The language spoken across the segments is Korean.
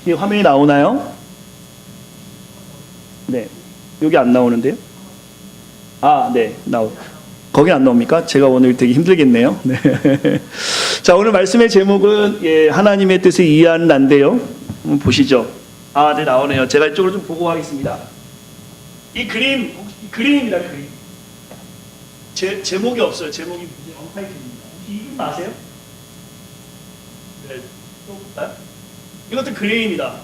이 화면이 나오나요? 네. 여기 안 나오는데요? 아, 네. 거기 안 나옵니까? 제가 오늘 되게 힘들겠네요. 네. 자, 오늘 말씀의 제목은 하나님의 뜻을 이해하는 난데요. 한번 보시죠. 아, 네, 나오네요. 제가 이쪽으로 좀 보고 하겠습니다. 이 그림입니다, 그림. 제목이 없어요. 제목이 언타이틀입니다. 혹시 이 그림 아세요? 네, 또 볼까요? 이것도 그림입니다.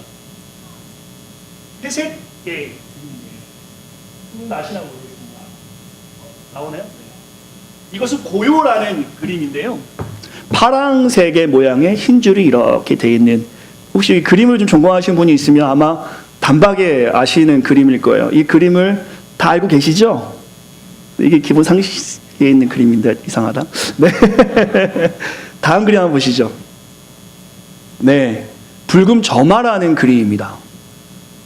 회색 그림이에요. 아시나 모르겠습니다. 나오나요? 네. 이것은 고요라는 그림인데요. 파란색의 모양의 흰 줄이 이렇게 되어 있는, 혹시 이 그림을 좀 전공하신 분이 있으면 아마 단박에 아시는 그림일 거예요. 이 그림을 다 알고 계시죠? 이게 기본 상식에 있는 그림인데 이상하다. 네. 다음 그림 한번 보시죠. 네. 불금저마라는 그림입니다.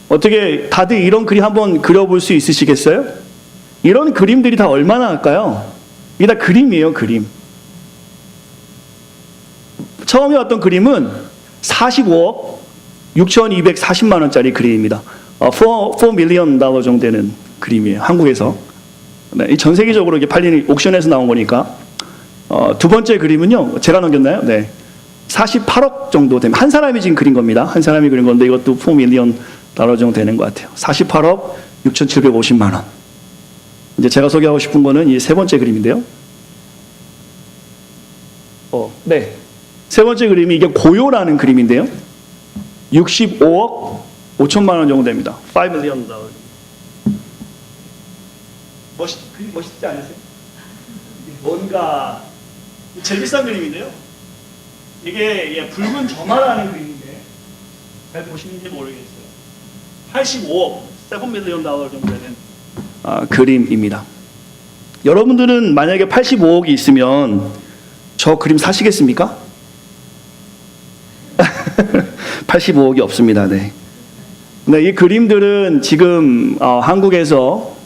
어떻게 다들 이런 그림 한번 그려볼 수 있으시겠어요? 이런 그림들이 다 얼마나 할까요? 이게 다 그림이에요, 그림. 처음에 어떤 그림은 45억 6,240만 원짜리 그림입니다. 4 밀리언 달러 정도 되는 그림이에요, 한국에서. 네, 전 세계적으로 이게 팔리는 옥션에서 나온 거니까. 두 번째 그림은요, 제가 넘겼나요? 네. 48억 정도 되면, 한 사람이 지금 그린 겁니다. 한 사람이 그린 건데 이것도 4 밀리언 달러 정도 되는 것 같아요. 48억 6,750만 원. 이제 제가 소개하고 싶은 거는 이 세 번째 그림인데요. 네. 세 번째 그림이 이게 고요라는 그림인데요. 65억 5천만 원 정도 됩니다. 5 밀리언 달러. 그림 멋있지 않으세요? 뭔가 제일 비싼 그림인데요. 이게 붉은 점화라는 그림인데 잘 보시는지 모르겠어요. 85억 7 밀리언 달러 정도 되는 그림입니다. 여러분들은 만약에 85억이 있으면 저 그림 사시겠습니까? 85억이 없습니다. 네. 네, 이 그림들은 지금 한국에서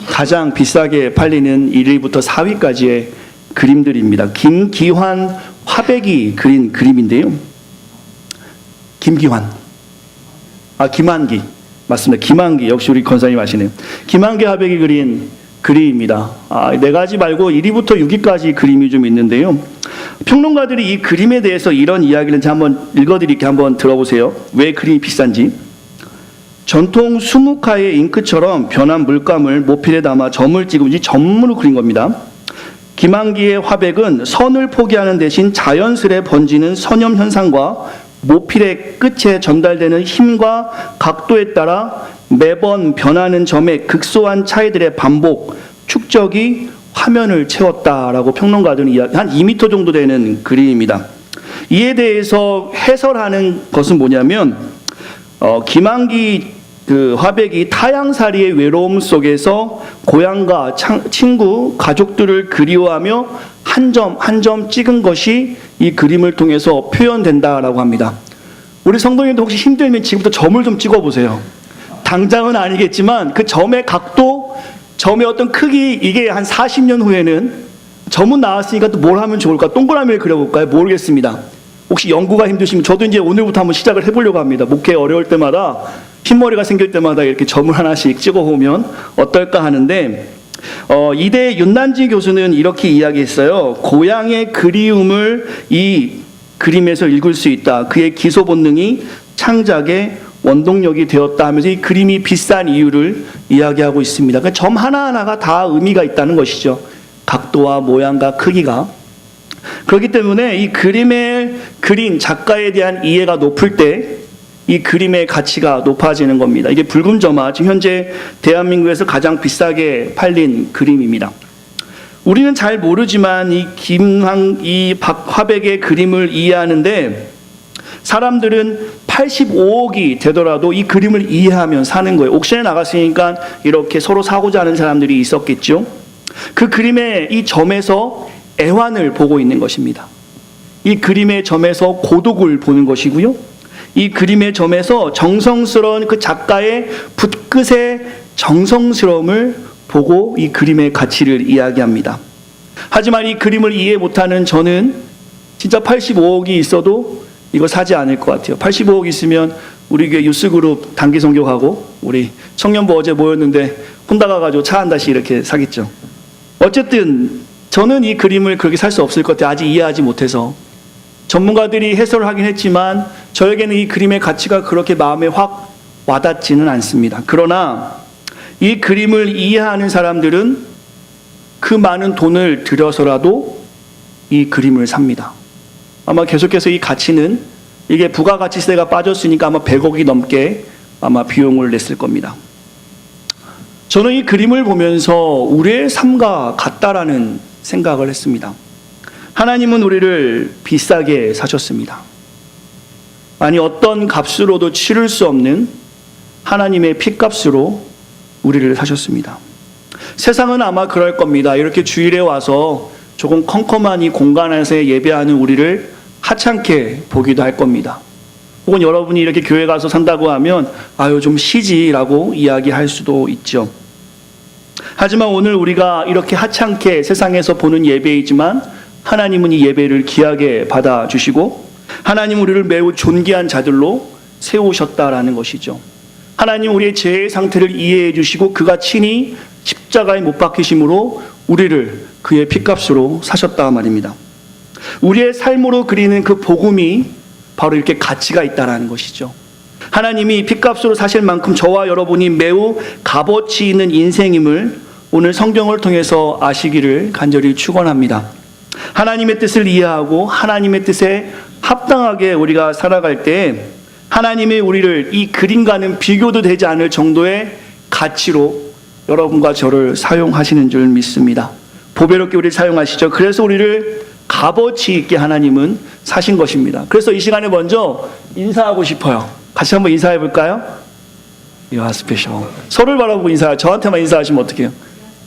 가장 비싸게 팔리는 1위부터 4위까지의 그림들입니다. 김기환 화백이 그린 그림인데요. 김기환. 김한기. 맞습니다. 김한기. 역시 우리 권사님 아시네요. 김한기 화백이 그린 그림입니다. 네 가지 말고 1위부터 6위까지 그림이 좀 있는데요. 평론가들이 이 그림에 대해서 이런 이야기를 한번 읽어드릴게요. 한번 들어보세요. 왜 그림이 비싼지. 전통 수묵화의 잉크처럼 변한 물감을 모필에 담아 점을 찍은지 점으로 그린 겁니다. 김한기의 화백은 선을 포기하는 대신 자연스레 번지는 선염 현상과 모필의 끝에 전달되는 힘과 각도에 따라 매번 변하는 점의 극소한 차이들의 반복, 축적이 화면을 채웠다라고 평론가들은 한 2m 정도 되는 그림입니다. 이에 대해서 해설하는 것은 뭐냐면 김한기 화백이 타향살이의 외로움 속에서 고향과 친구, 가족들을 그리워하며 한 점 한 점 찍은 것이 이 그림을 통해서 표현된다라고 합니다. 우리 성도님들 혹시 힘들면 지금부터 점을 좀 찍어보세요. 당장은 아니겠지만 그 점의 각도, 점의 어떤 크기, 이게 한 40년 후에는 점은 나왔으니까 또 뭘 하면 좋을까? 동그라미를 그려볼까요? 모르겠습니다. 혹시 연구가 힘드시면 저도 이제 오늘부터 한번 시작을 해보려고 합니다. 목회 어려울 때마다 흰머리가 생길 때마다 이렇게 점을 하나씩 찍어보면 어떨까 하는데, 이대 윤난지 교수는 이렇게 이야기했어요. 고향의 그리움을 이 그림에서 읽을 수 있다. 그의 기소 본능이 창작의 원동력이 되었다 하면서 이 그림이 비싼 이유를 이야기하고 있습니다. 그러니까 점 하나하나가 다 의미가 있다는 것이죠. 각도와 모양과 크기가. 그렇기 때문에 이 그림의 그린 작가에 대한 이해가 높을 때 이 그림의 가치가 높아지는 겁니다. 이게 붉은점화, 지금 현재 대한민국에서 가장 비싸게 팔린 그림입니다. 우리는 잘 모르지만 이 화백의 그림을 이해하는데 사람들은 85억이 되더라도 이 그림을 이해하면 사는 거예요. 옥션에 나갔으니까 이렇게 서로 사고자 하는 사람들이 있었겠죠. 그 그림의 이 점에서 애환을 보고 있는 것입니다. 이 그림의 점에서 고독을 보는 것이고요. 이 그림의 점에서 정성스러운 그 작가의 붓끝의 정성스러움을 보고 이 그림의 가치를 이야기합니다. 하지만 이 그림을 이해 못하는 저는 진짜 85억이 있어도 이거 사지 않을 것 같아요. 85억 있으면 우리 교회 유스그룹 단기 성교하고 우리 청년부 어제 모였는데 혼자 가가지고 차 한 대씩 이렇게 사겠죠. 어쨌든 저는 이 그림을 그렇게 살 수 없을 것 같아요. 아직 이해하지 못해서. 전문가들이 해설을 하긴 했지만 저에게는 이 그림의 가치가 그렇게 마음에 확 와닿지는 않습니다. 그러나 이 그림을 이해하는 사람들은 그 많은 돈을 들여서라도 이 그림을 삽니다. 아마 계속해서 이 가치는 이게 부가가치세가 빠졌으니까 아마 100억이 넘게 아마 비용을 냈을 겁니다. 저는 이 그림을 보면서 우리의 삶과 같다라는 생각을 했습니다. 하나님은 우리를 비싸게 사셨습니다. 아니 어떤 값으로도 치를 수 없는 하나님의 핏값으로 우리를 사셨습니다. 세상은 아마 그럴 겁니다. 이렇게 주일에 와서 조금 컴컴한 이 공간에서 예배하는 우리를 하찮게 보기도 할 겁니다. 혹은 여러분이 이렇게 교회 가서 산다고 하면 아유 좀 쉬지라고 이야기할 수도 있죠. 하지만 오늘 우리가 이렇게 하찮게 세상에서 보는 예배이지만 하나님은 이 예배를 귀하게 받아주시고 하나님 우리를 매우 존귀한 자들로 세우셨다라는 것이죠. 하나님 우리의 죄의 상태를 이해해 주시고 그가 친히 십자가에 못 박히심으로 우리를 그의 핏값으로 사셨다 말입니다. 우리의 삶으로 그리는 그 복음이 바로 이렇게 가치가 있다라는 것이죠. 하나님이 핏값으로 사실 만큼 저와 여러분이 매우 값어치 있는 인생임을 오늘 성경을 통해서 아시기를 간절히 축원합니다. 하나님의 뜻을 이해하고 하나님의 뜻에 합당하게 우리가 살아갈 때 하나님이 우리를 이 그림과는 비교도 되지 않을 정도의 가치로 여러분과 저를 사용하시는 줄 믿습니다. 보배롭게 우리를 사용하시죠. 그래서 우리를 값어치 있게 하나님은 사신 것입니다. 그래서 이 시간에 먼저 인사하고 싶어요. 같이 한번 인사해 볼까요? You are special. 서로를 바라보고 인사해요. 저한테만 인사하시면 어떡해요?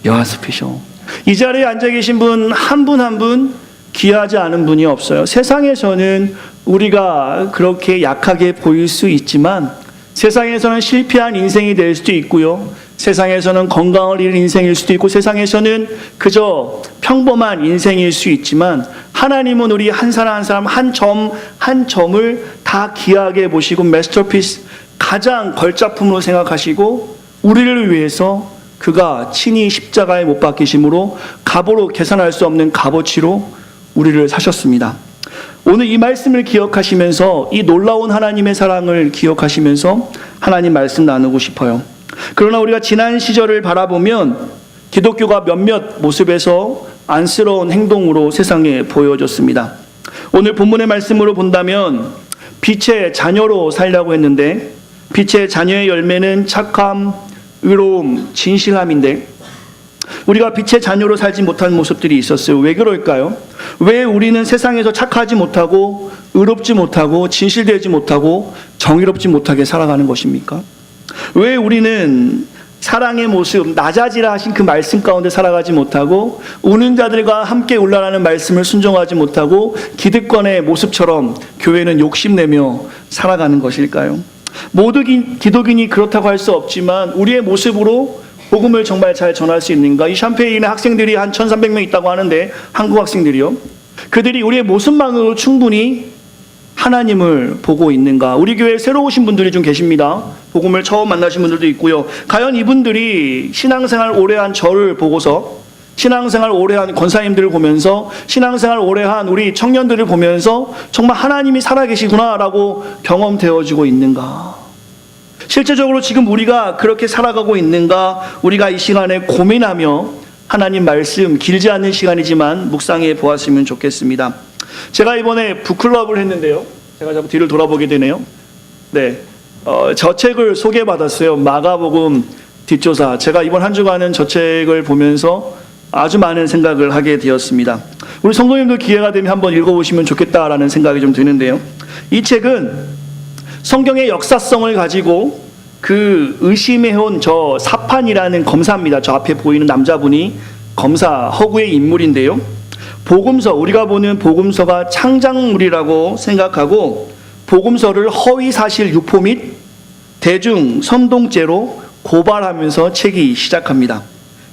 You are special. 이 자리에 앉아 계신 분 한 분 한 분 귀하지 않은 분이 없어요. 세상에서는 우리가 그렇게 약하게 보일 수 있지만 세상에서는 실패한 인생이 될 수도 있고요. 세상에서는 건강을 잃은 인생일 수도 있고 세상에서는 그저 평범한 인생일 수 있지만 하나님은 우리 한 사람 한 사람 한 점을 다 귀하게 보시고 마스터피스 가장 걸작품으로 생각하시고 우리를 위해서 그가 친히 십자가에 못 박히심으로 값으로 계산할 수 없는 값어치로 우리를 사셨습니다. 오늘 이 말씀을 기억하시면서 이 놀라운 하나님의 사랑을 기억하시면서 하나님 말씀 나누고 싶어요. 그러나 우리가 지난 시절을 바라보면 기독교가 몇몇 모습에서 안쓰러운 행동으로 세상에 보여졌습니다. 오늘 본문의 말씀으로 본다면 빛의 자녀로 살려고 했는데 빛의 자녀의 열매는 착함, 의로움, 진실함인데 우리가 빛의 자녀로 살지 못한 모습들이 있었어요. 왜 그럴까요? 왜 우리는 세상에서 착하지 못하고 의롭지 못하고 진실되지 못하고 정의롭지 못하게 살아가는 것입니까? 왜 우리는 사랑의 모습, 낮아지라 하신 그 말씀 가운데 살아가지 못하고 우는 자들과 함께 울라라는 말씀을 순종하지 못하고 기득권의 모습처럼 교회는 욕심내며 살아가는 것일까요? 모든 기독인이 그렇다고 할 수 없지만 우리의 모습으로 복음을 정말 잘 전할 수 있는가? 이 샴페인에 학생들이 한 1,300명 있다고 하는데 한국 학생들이요. 그들이 우리의 모습만으로 충분히 하나님을 보고 있는가? 우리 교회에 새로 오신 분들이 좀 계십니다. 복음을 처음 만나신 분들도 있고요. 과연 이분들이 신앙생활 오래 한 저를 보고서 신앙생활 오래 한 권사님들을 보면서 신앙생활 오래 한 우리 청년들을 보면서 정말 하나님이 살아계시구나라고 경험되어지고 있는가? 실제적으로 지금 우리가 그렇게 살아가고 있는가? 우리가 이 시간에 고민하며 하나님 말씀 길지 않은 시간이지만 묵상해 보았으면 좋겠습니다. 제가 이번에 북클럽을 했는데요. 제가 자꾸 뒤를 돌아보게 되네요. 네, 저 책을 소개받았어요. 마가복음 뒷조사. 제가 이번 한 주간은 저 책을 보면서 아주 많은 생각을 하게 되었습니다. 우리 성도님들 기회가 되면 한번 읽어보시면 좋겠다라는 생각이 좀 드는데요. 이 책은 성경의 역사성을 가지고 그 의심해온 저 사판이라는 검사입니다. 저 앞에 보이는 남자분이 검사 허구의 인물인데요. 복음서, 우리가 보는 복음서가 창작물이라고 생각하고 복음서를 허위사실 유포 및 대중 선동죄로 고발하면서 책이 시작합니다.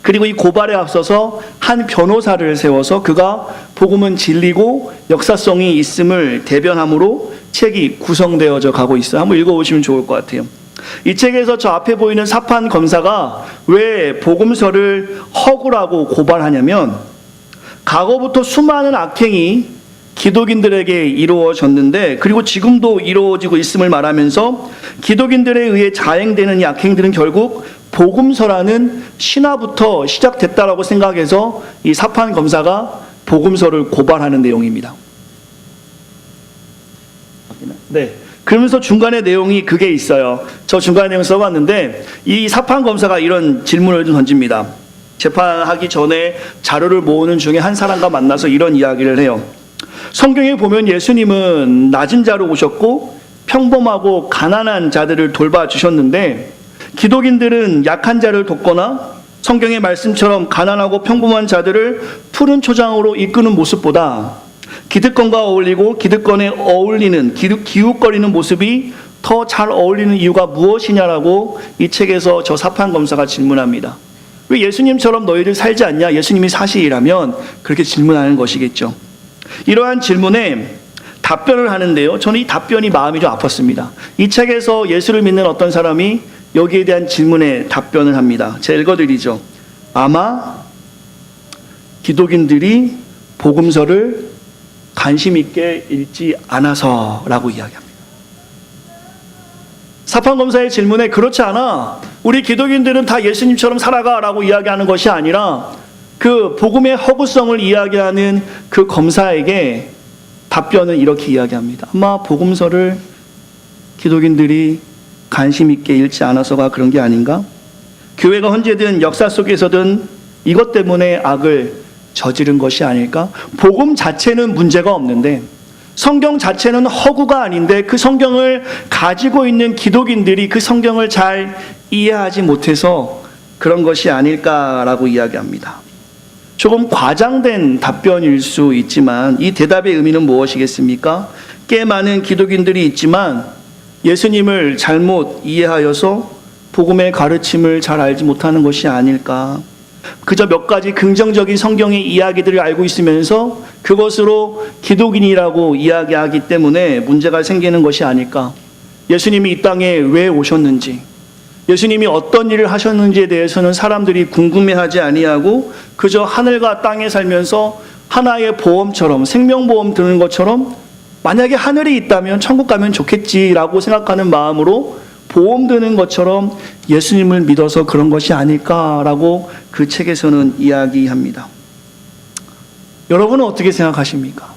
그리고 이 고발에 앞서서 한 변호사를 세워서 그가 복음은 진리고 역사성이 있음을 대변함으로 책이 구성되어져 가고 있어요. 한번 읽어보시면 좋을 것 같아요. 이 책에서 저 앞에 보이는 사판 검사가 왜 복음서를 허구라고 고발하냐면, 과거부터 수많은 악행이 기독인들에게 이루어졌는데, 그리고 지금도 이루어지고 있음을 말하면서 기독인들에 의해 자행되는 이 악행들은 결국 복음서라는 신화부터 시작됐다라고 생각해서 이 사판 검사가 복음서를 고발하는 내용입니다. 네. 그러면서 중간에 내용이 그게 있어요. 저 중간에 내용 써봤는데, 이 사판 검사가 이런 질문을 좀 던집니다. 재판하기 전에 자료를 모으는 중에 한 사람과 만나서 이런 이야기를 해요. 성경에 보면 예수님은 낮은 자로 오셨고 평범하고 가난한 자들을 돌봐주셨는데, 기독인들은 약한 자를 돕거나 성경의 말씀처럼 가난하고 평범한 자들을 푸른 초장으로 이끄는 모습보다 기득권과 어울리고 기득권에 어울리는 기웃거리는 모습이 더 잘 어울리는 이유가 무엇이냐라고 이 책에서 저 사판 검사가 질문합니다. 왜 예수님처럼 너희들 살지 않냐? 예수님이 사실이라면 그렇게 질문하는 것이겠죠. 이러한 질문에 답변을 하는데요, 저는 이 답변이 마음이 좀 아팠습니다. 이 책에서 예수를 믿는 어떤 사람이 여기에 대한 질문에 답변을 합니다. 제가 읽어드리죠. 아마 기독인들이 복음서를 관심 있게 읽지 않아서라고 이야기합니다. 사판검사의 질문에 그렇지 않아, 우리 기독인들은 다 예수님처럼 살아가라고 이야기하는 것이 아니라 그 복음의 허구성을 이야기하는 그 검사에게 답변을 이렇게 이야기합니다. 아마 복음서를 기독인들이 관심 있게 읽지 않아서가 그런 게 아닌가? 교회가 언제든 역사 속에서든 이것 때문에 악을 저지른 것이 아닐까? 복음 자체는 문제가 없는데, 성경 자체는 허구가 아닌데, 그 성경을 가지고 있는 기독인들이 그 성경을 잘 이해하지 못해서 그런 것이 아닐까라고 이야기합니다. 조금 과장된 답변일 수 있지만 이 대답의 의미는 무엇이겠습니까? 꽤 많은 기독인들이 있지만 예수님을 잘못 이해하여서 복음의 가르침을 잘 알지 못하는 것이 아닐까. 그저 몇 가지 긍정적인 성경의 이야기들을 알고 있으면서 그것으로 기독인이라고 이야기하기 때문에 문제가 생기는 것이 아닐까. 예수님이 이 땅에 왜 오셨는지, 예수님이 어떤 일을 하셨는지에 대해서는 사람들이 궁금해하지 아니하고 그저 하늘과 땅에 살면서 하나의 보험처럼, 생명보험 드는 것처럼 만약에 하늘이 있다면 천국 가면 좋겠지라고 생각하는 마음으로 보험 드는 것처럼 예수님을 믿어서 그런 것이 아닐까라고 그 책에서는 이야기합니다. 여러분은 어떻게 생각하십니까?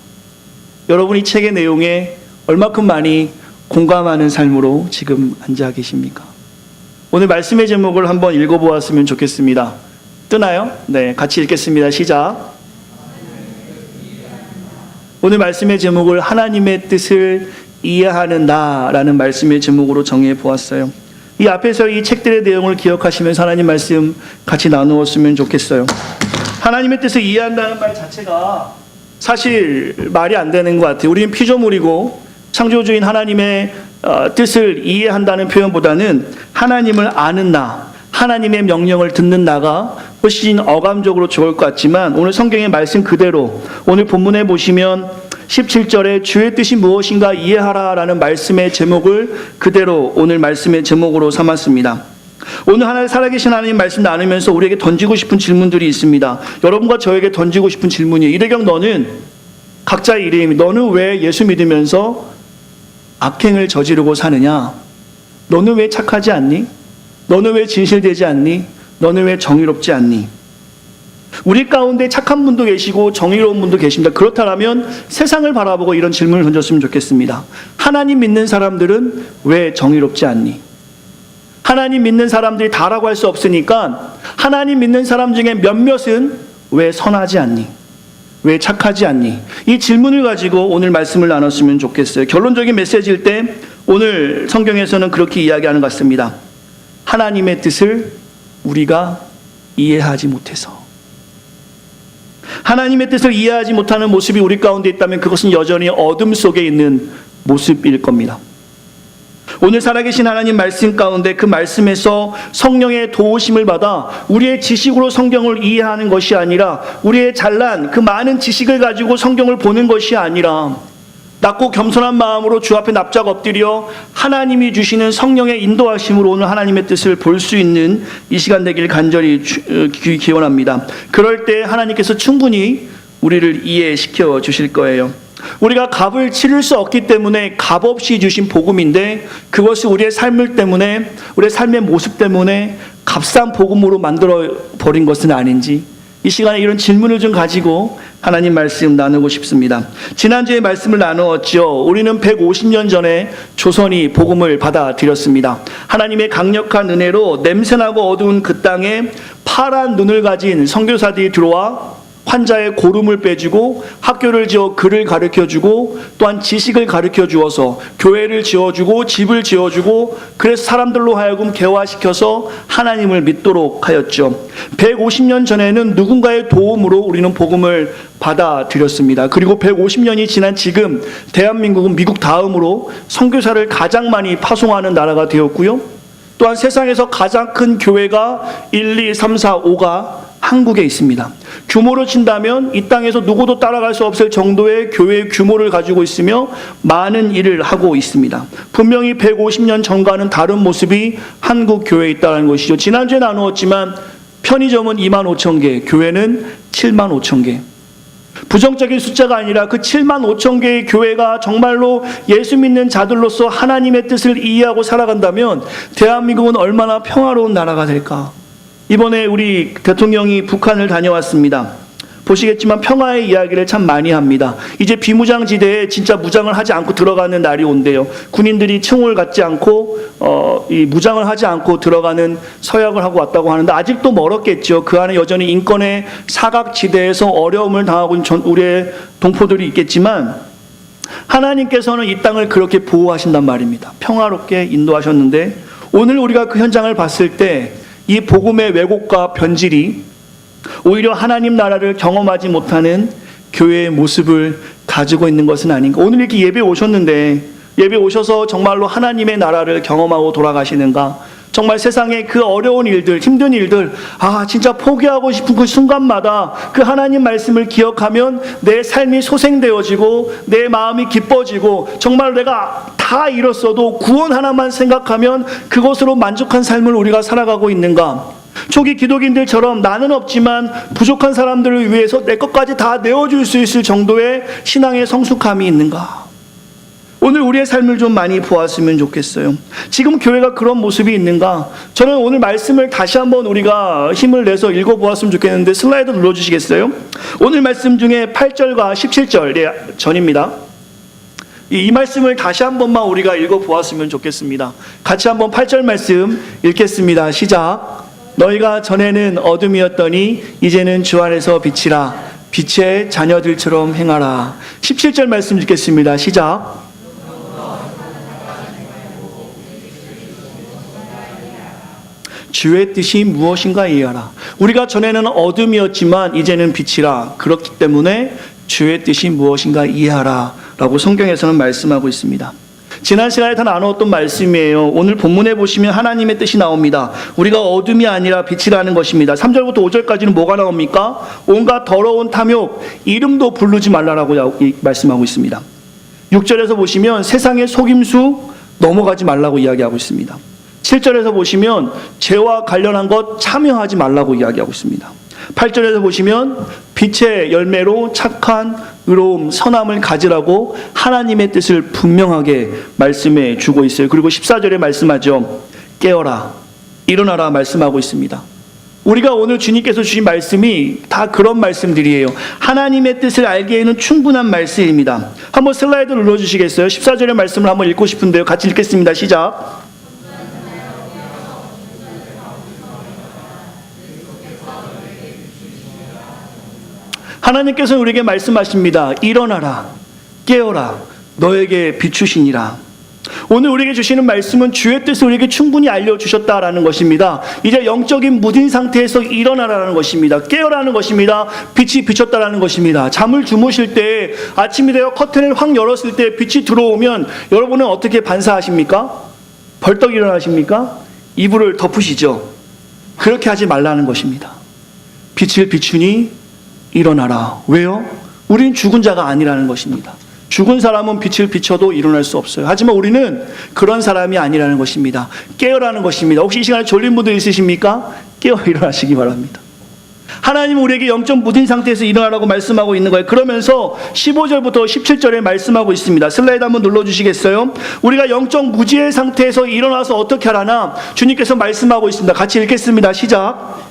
여러분 이 책의 내용에 얼마큼 많이 공감하는 삶으로 지금 앉아 계십니까? 오늘 말씀의 제목을 한번 읽어보았으면 좋겠습니다. 뜨나요? 네, 같이 읽겠습니다. 시작. 오늘 말씀의 제목을 하나님의 뜻을 이해하는 나라는 말씀의 제목으로 정해 보았어요. 이 앞에서 이 책들의 내용을 기억하시면서 하나님 말씀 같이 나누었으면 좋겠어요. 하나님의 뜻을 이해한다는 말 자체가 사실 말이 안 되는 것 같아요. 우리는 피조물이고 창조주인 하나님의 뜻을 이해한다는 표현보다는 하나님을 아는 나, 하나님의 명령을 듣는 나가 훨씬 어감적으로 좋을 것 같지만, 오늘 성경의 말씀 그대로 오늘 본문에 보시면 17절에 주의 뜻이 무엇인가 이해하라 라는 말씀의 제목을 그대로 오늘 말씀의 제목으로 삼았습니다. 오늘 하나님 살아계신 하나님 말씀 나누면서 우리에게 던지고 싶은 질문들이 있습니다. 여러분과 저에게 던지고 싶은 질문이, 이래경 너는, 각자의 이름이, 너는 왜 예수 믿으면서 악행을 저지르고 사느냐? 너는 왜 착하지 않니? 너는 왜 진실되지 않니? 너는 왜 정의롭지 않니? 우리 가운데 착한 분도 계시고 정의로운 분도 계십니다. 그렇다면 세상을 바라보고 이런 질문을 던졌으면 좋겠습니다. 하나님 믿는 사람들은 왜 정의롭지 않니? 하나님 믿는 사람들이 다라고 할 수 없으니까 하나님 믿는 사람 중에 몇몇은 왜 선하지 않니? 왜 착하지 않니? 이 질문을 가지고 오늘 말씀을 나눴으면 좋겠어요. 결론적인 메시지일 때 오늘 성경에서는 그렇게 이야기하는 것 같습니다. 하나님의 뜻을 우리가 이해하지 못해서, 하나님의 뜻을 이해하지 못하는 모습이 우리 가운데 있다면 그것은 여전히 어둠 속에 있는 모습일 겁니다. 오늘 살아계신 하나님 말씀 가운데 그 말씀에서 성령의 도우심을 받아 우리의 지식으로 성경을 이해하는 것이 아니라, 우리의 잘난 그 많은 지식을 가지고 성경을 보는 것이 아니라 낮고 겸손한 마음으로 주 앞에 납작 엎드려 하나님이 주시는 성령의 인도하심으로 오늘 하나님의 뜻을 볼 수 있는 이 시간 되길 간절히 기원합니다. 그럴 때 하나님께서 충분히 우리를 이해시켜 주실 거예요. 우리가 값을 치를 수 없기 때문에 값 없이 주신 복음인데, 그것이 우리의 삶을 때문에, 우리의 삶의 모습 때문에 값싼 복음으로 만들어 버린 것은 아닌지, 이 시간에 이런 질문을 좀 가지고 하나님 말씀 나누고 싶습니다. 지난주에 말씀을 나누었죠. 우리는 150년 전에 조선이 복음을 받아들였습니다. 하나님의 강력한 은혜로 냄새나고 어두운 그 땅에 파란 눈을 가진 선교사들이 들어와 환자의 고름을 빼주고 학교를 지어 글을 가르쳐주고 또한 지식을 가르쳐 주어서 교회를 지어주고 집을 지어주고, 그래서 사람들로 하여금 개화시켜서 하나님을 믿도록 하였죠. 150년 전에는 누군가의 도움으로 우리는 복음을 받아들였습니다. 그리고 150년이 지난 지금 대한민국은 미국 다음으로 선교사를 가장 많이 파송하는 나라가 되었고요. 또한 세상에서 가장 큰 교회가 1, 2, 3, 4, 5가 한국에 있습니다. 규모로 친다면 이 땅에서 누구도 따라갈 수 없을 정도의 교회의 규모를 가지고 있으며 많은 일을 하고 있습니다. 분명히 150년 전과는 다른 모습이 한국 교회에 있다는 것이죠. 지난주에 나누었지만 편의점은 2만 5천 개, 교회는 7만 5천 개. 부정적인 숫자가 아니라 그 7만 5천 개의 교회가 정말로 예수 믿는 자들로서 하나님의 뜻을 이해하고 살아간다면 대한민국은 얼마나 평화로운 나라가 될까. 이번에 우리 대통령이 북한을 다녀왔습니다. 보시겠지만 평화의 이야기를 참 많이 합니다. 이제 비무장지대에 진짜 무장을 하지 않고 들어가는 날이 온대요. 군인들이 총을 갖지 않고 이 무장을 하지 않고 들어가는 서약을 하고 왔다고 하는데 아직도 멀었겠죠. 그 안에 여전히 인권의 사각지대에서 어려움을 당하고 있는 우리의 동포들이 있겠지만 하나님께서는 이 땅을 그렇게 보호하신단 말입니다. 평화롭게 인도하셨는데 오늘 우리가 그 현장을 봤을 때 이 복음의 왜곡과 변질이 오히려 하나님 나라를 경험하지 못하는 교회의 모습을 가지고 있는 것은 아닌가. 오늘 이렇게 예배 오셨는데 예배 오셔서 정말로 하나님의 나라를 경험하고 돌아가시는가. 정말 세상의 그 어려운 일들, 힘든 일들, 진짜 포기하고 싶은 그 순간마다 그 하나님 말씀을 기억하면 내 삶이 소생되어지고 내 마음이 기뻐지고 정말 내가 다 잃었어도 구원 하나만 생각하면 그것으로 만족한 삶을 우리가 살아가고 있는가. 초기 기독인들처럼 나는 없지만 부족한 사람들을 위해서 내 것까지 다 내어줄 수 있을 정도의 신앙의 성숙함이 있는가. 오늘 우리의 삶을 좀 많이 보았으면 좋겠어요. 지금 교회가 그런 모습이 있는가? 저는 오늘 말씀을 다시 한번 우리가 힘을 내서 읽어보았으면 좋겠는데 슬라이드 눌러주시겠어요? 오늘 말씀 중에 8절과 17절 전입니다. 이 말씀을 다시 한 번만 우리가 읽어보았으면 좋겠습니다. 같이 한번 8절 말씀 읽겠습니다. 시작. 너희가 전에는 어둠이었더니 이제는 주 안에서 빛이라. 빛의 자녀들처럼 행하라. 17절 말씀 읽겠습니다. 시작. 주의 뜻이 무엇인가 이해하라. 우리가 전에는 어둠이었지만 이제는 빛이라. 그렇기 때문에 주의 뜻이 무엇인가 이해하라 라고 성경에서는 말씀하고 있습니다. 지난 시간에 다 나누었던 말씀이에요. 오늘 본문에 보시면 하나님의 뜻이 나옵니다. 우리가 어둠이 아니라 빛이라는 것입니다. 3절부터 5절까지는 뭐가 나옵니까? 온갖 더러운 탐욕, 이름도 부르지 말라라고 말씀하고 있습니다. 6절에서 보시면 세상의 속임수 넘어가지 말라고 이야기하고 있습니다. 7절에서 보시면 죄와 관련한 것 참여하지 말라고 이야기하고 있습니다. 8절에서 보시면 빛의 열매로 착한 의로움, 선함을 가지라고 하나님의 뜻을 분명하게 말씀해 주고 있어요. 그리고 14절에 말씀하죠. 깨어라, 일어나라 말씀하고 있습니다. 우리가 오늘 주님께서 주신 말씀이 다 그런 말씀들이에요. 하나님의 뜻을 알기에는 충분한 말씀입니다. 한번 슬라이드 눌러주시겠어요? 14절의 말씀을 한번 읽고 싶은데요. 같이 읽겠습니다. 시작. 하나님께서 우리에게 말씀하십니다. 일어나라, 깨어라, 너에게 비추시니라. 오늘 우리에게 주시는 말씀은 주의 뜻을 우리에게 충분히 알려주셨다라는 것입니다. 이제 영적인 무딘 상태에서 일어나라는 것입니다. 깨어라는 것입니다. 빛이 비쳤다라는 것입니다. 잠을 주무실 때 아침이 되어 커튼을 확 열었을 때 빛이 들어오면 여러분은 어떻게 반사하십니까? 벌떡 일어나십니까? 이불을 덮으시죠. 그렇게 하지 말라는 것입니다. 빛을 비추니 일어나라. 왜요? 우린 죽은 자가 아니라는 것입니다. 죽은 사람은 빛을 비춰도 일어날 수 없어요. 하지만 우리는 그런 사람이 아니라는 것입니다. 깨어라는 것입니다. 혹시 이 시간에 졸린 분들 있으십니까? 깨어 일어나시기 바랍니다. 하나님은 우리에게 영적 무딘 상태에서 일어나라고 말씀하고 있는 거예요. 그러면서 15절부터 17절에 말씀하고 있습니다. 슬라이드 한번 눌러주시겠어요? 우리가 영적 무지의 상태에서 일어나서 어떻게 하라나 주님께서 말씀하고 있습니다. 같이 읽겠습니다. 시작.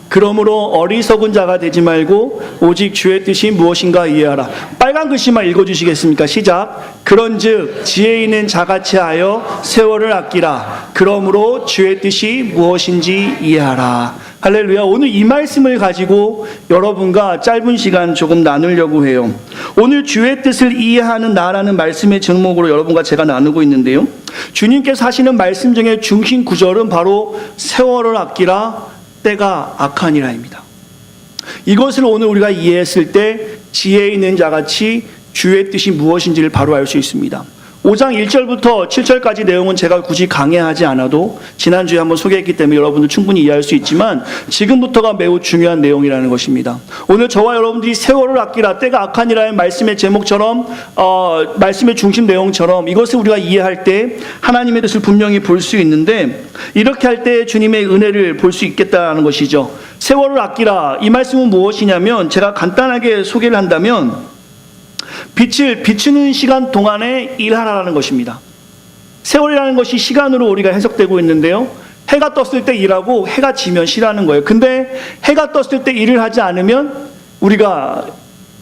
그러므로 어리석은 자가 되지 말고 오직 주의 뜻이 무엇인가 이해하라. 빨간 글씨만 읽어주시겠습니까? 시작. 그런즉 지혜 있는 자같이 하여 세월을 아끼라. 그러므로 주의 뜻이 무엇인지 이해하라. 할렐루야. 오늘 이 말씀을 가지고 여러분과 짧은 시간 조금 나누려고 해요. 오늘 주의 뜻을 이해하는 나라는 말씀의 제목으로 여러분과 제가 나누고 있는데요, 주님께서 하시는 말씀 중에 중심 구절은 바로 세월을 아끼라, 때가 악하니라입니다. 이것을 오늘 우리가 이해했을 때 지혜 있는 자같이 주의 뜻이 무엇인지를 바로 알 수 있습니다. 5장 1절부터 7절까지 내용은 제가 굳이 강해하지 않아도 지난주에 한번 소개했기 때문에 여러분들 충분히 이해할 수 있지만 지금부터가 매우 중요한 내용이라는 것입니다. 오늘 저와 여러분들이 세월을 아끼라, 때가 악하니라는 말씀의 제목처럼 말씀의 중심 내용처럼 이것을 우리가 이해할 때 하나님의 뜻을 분명히 볼 수 있는데, 이렇게 할 때 주님의 은혜를 볼 수 있겠다는 것이죠. 세월을 아끼라, 이 말씀은 무엇이냐면 제가 간단하게 소개를 한다면 빛을 비추는 시간 동안에 일하라는 것입니다. 세월이라는 것이 시간으로 우리가 해석되고 있는데요, 해가 떴을 때 일하고 해가 지면 쉬라는 거예요. 근데 해가 떴을 때 일을 하지 않으면 우리가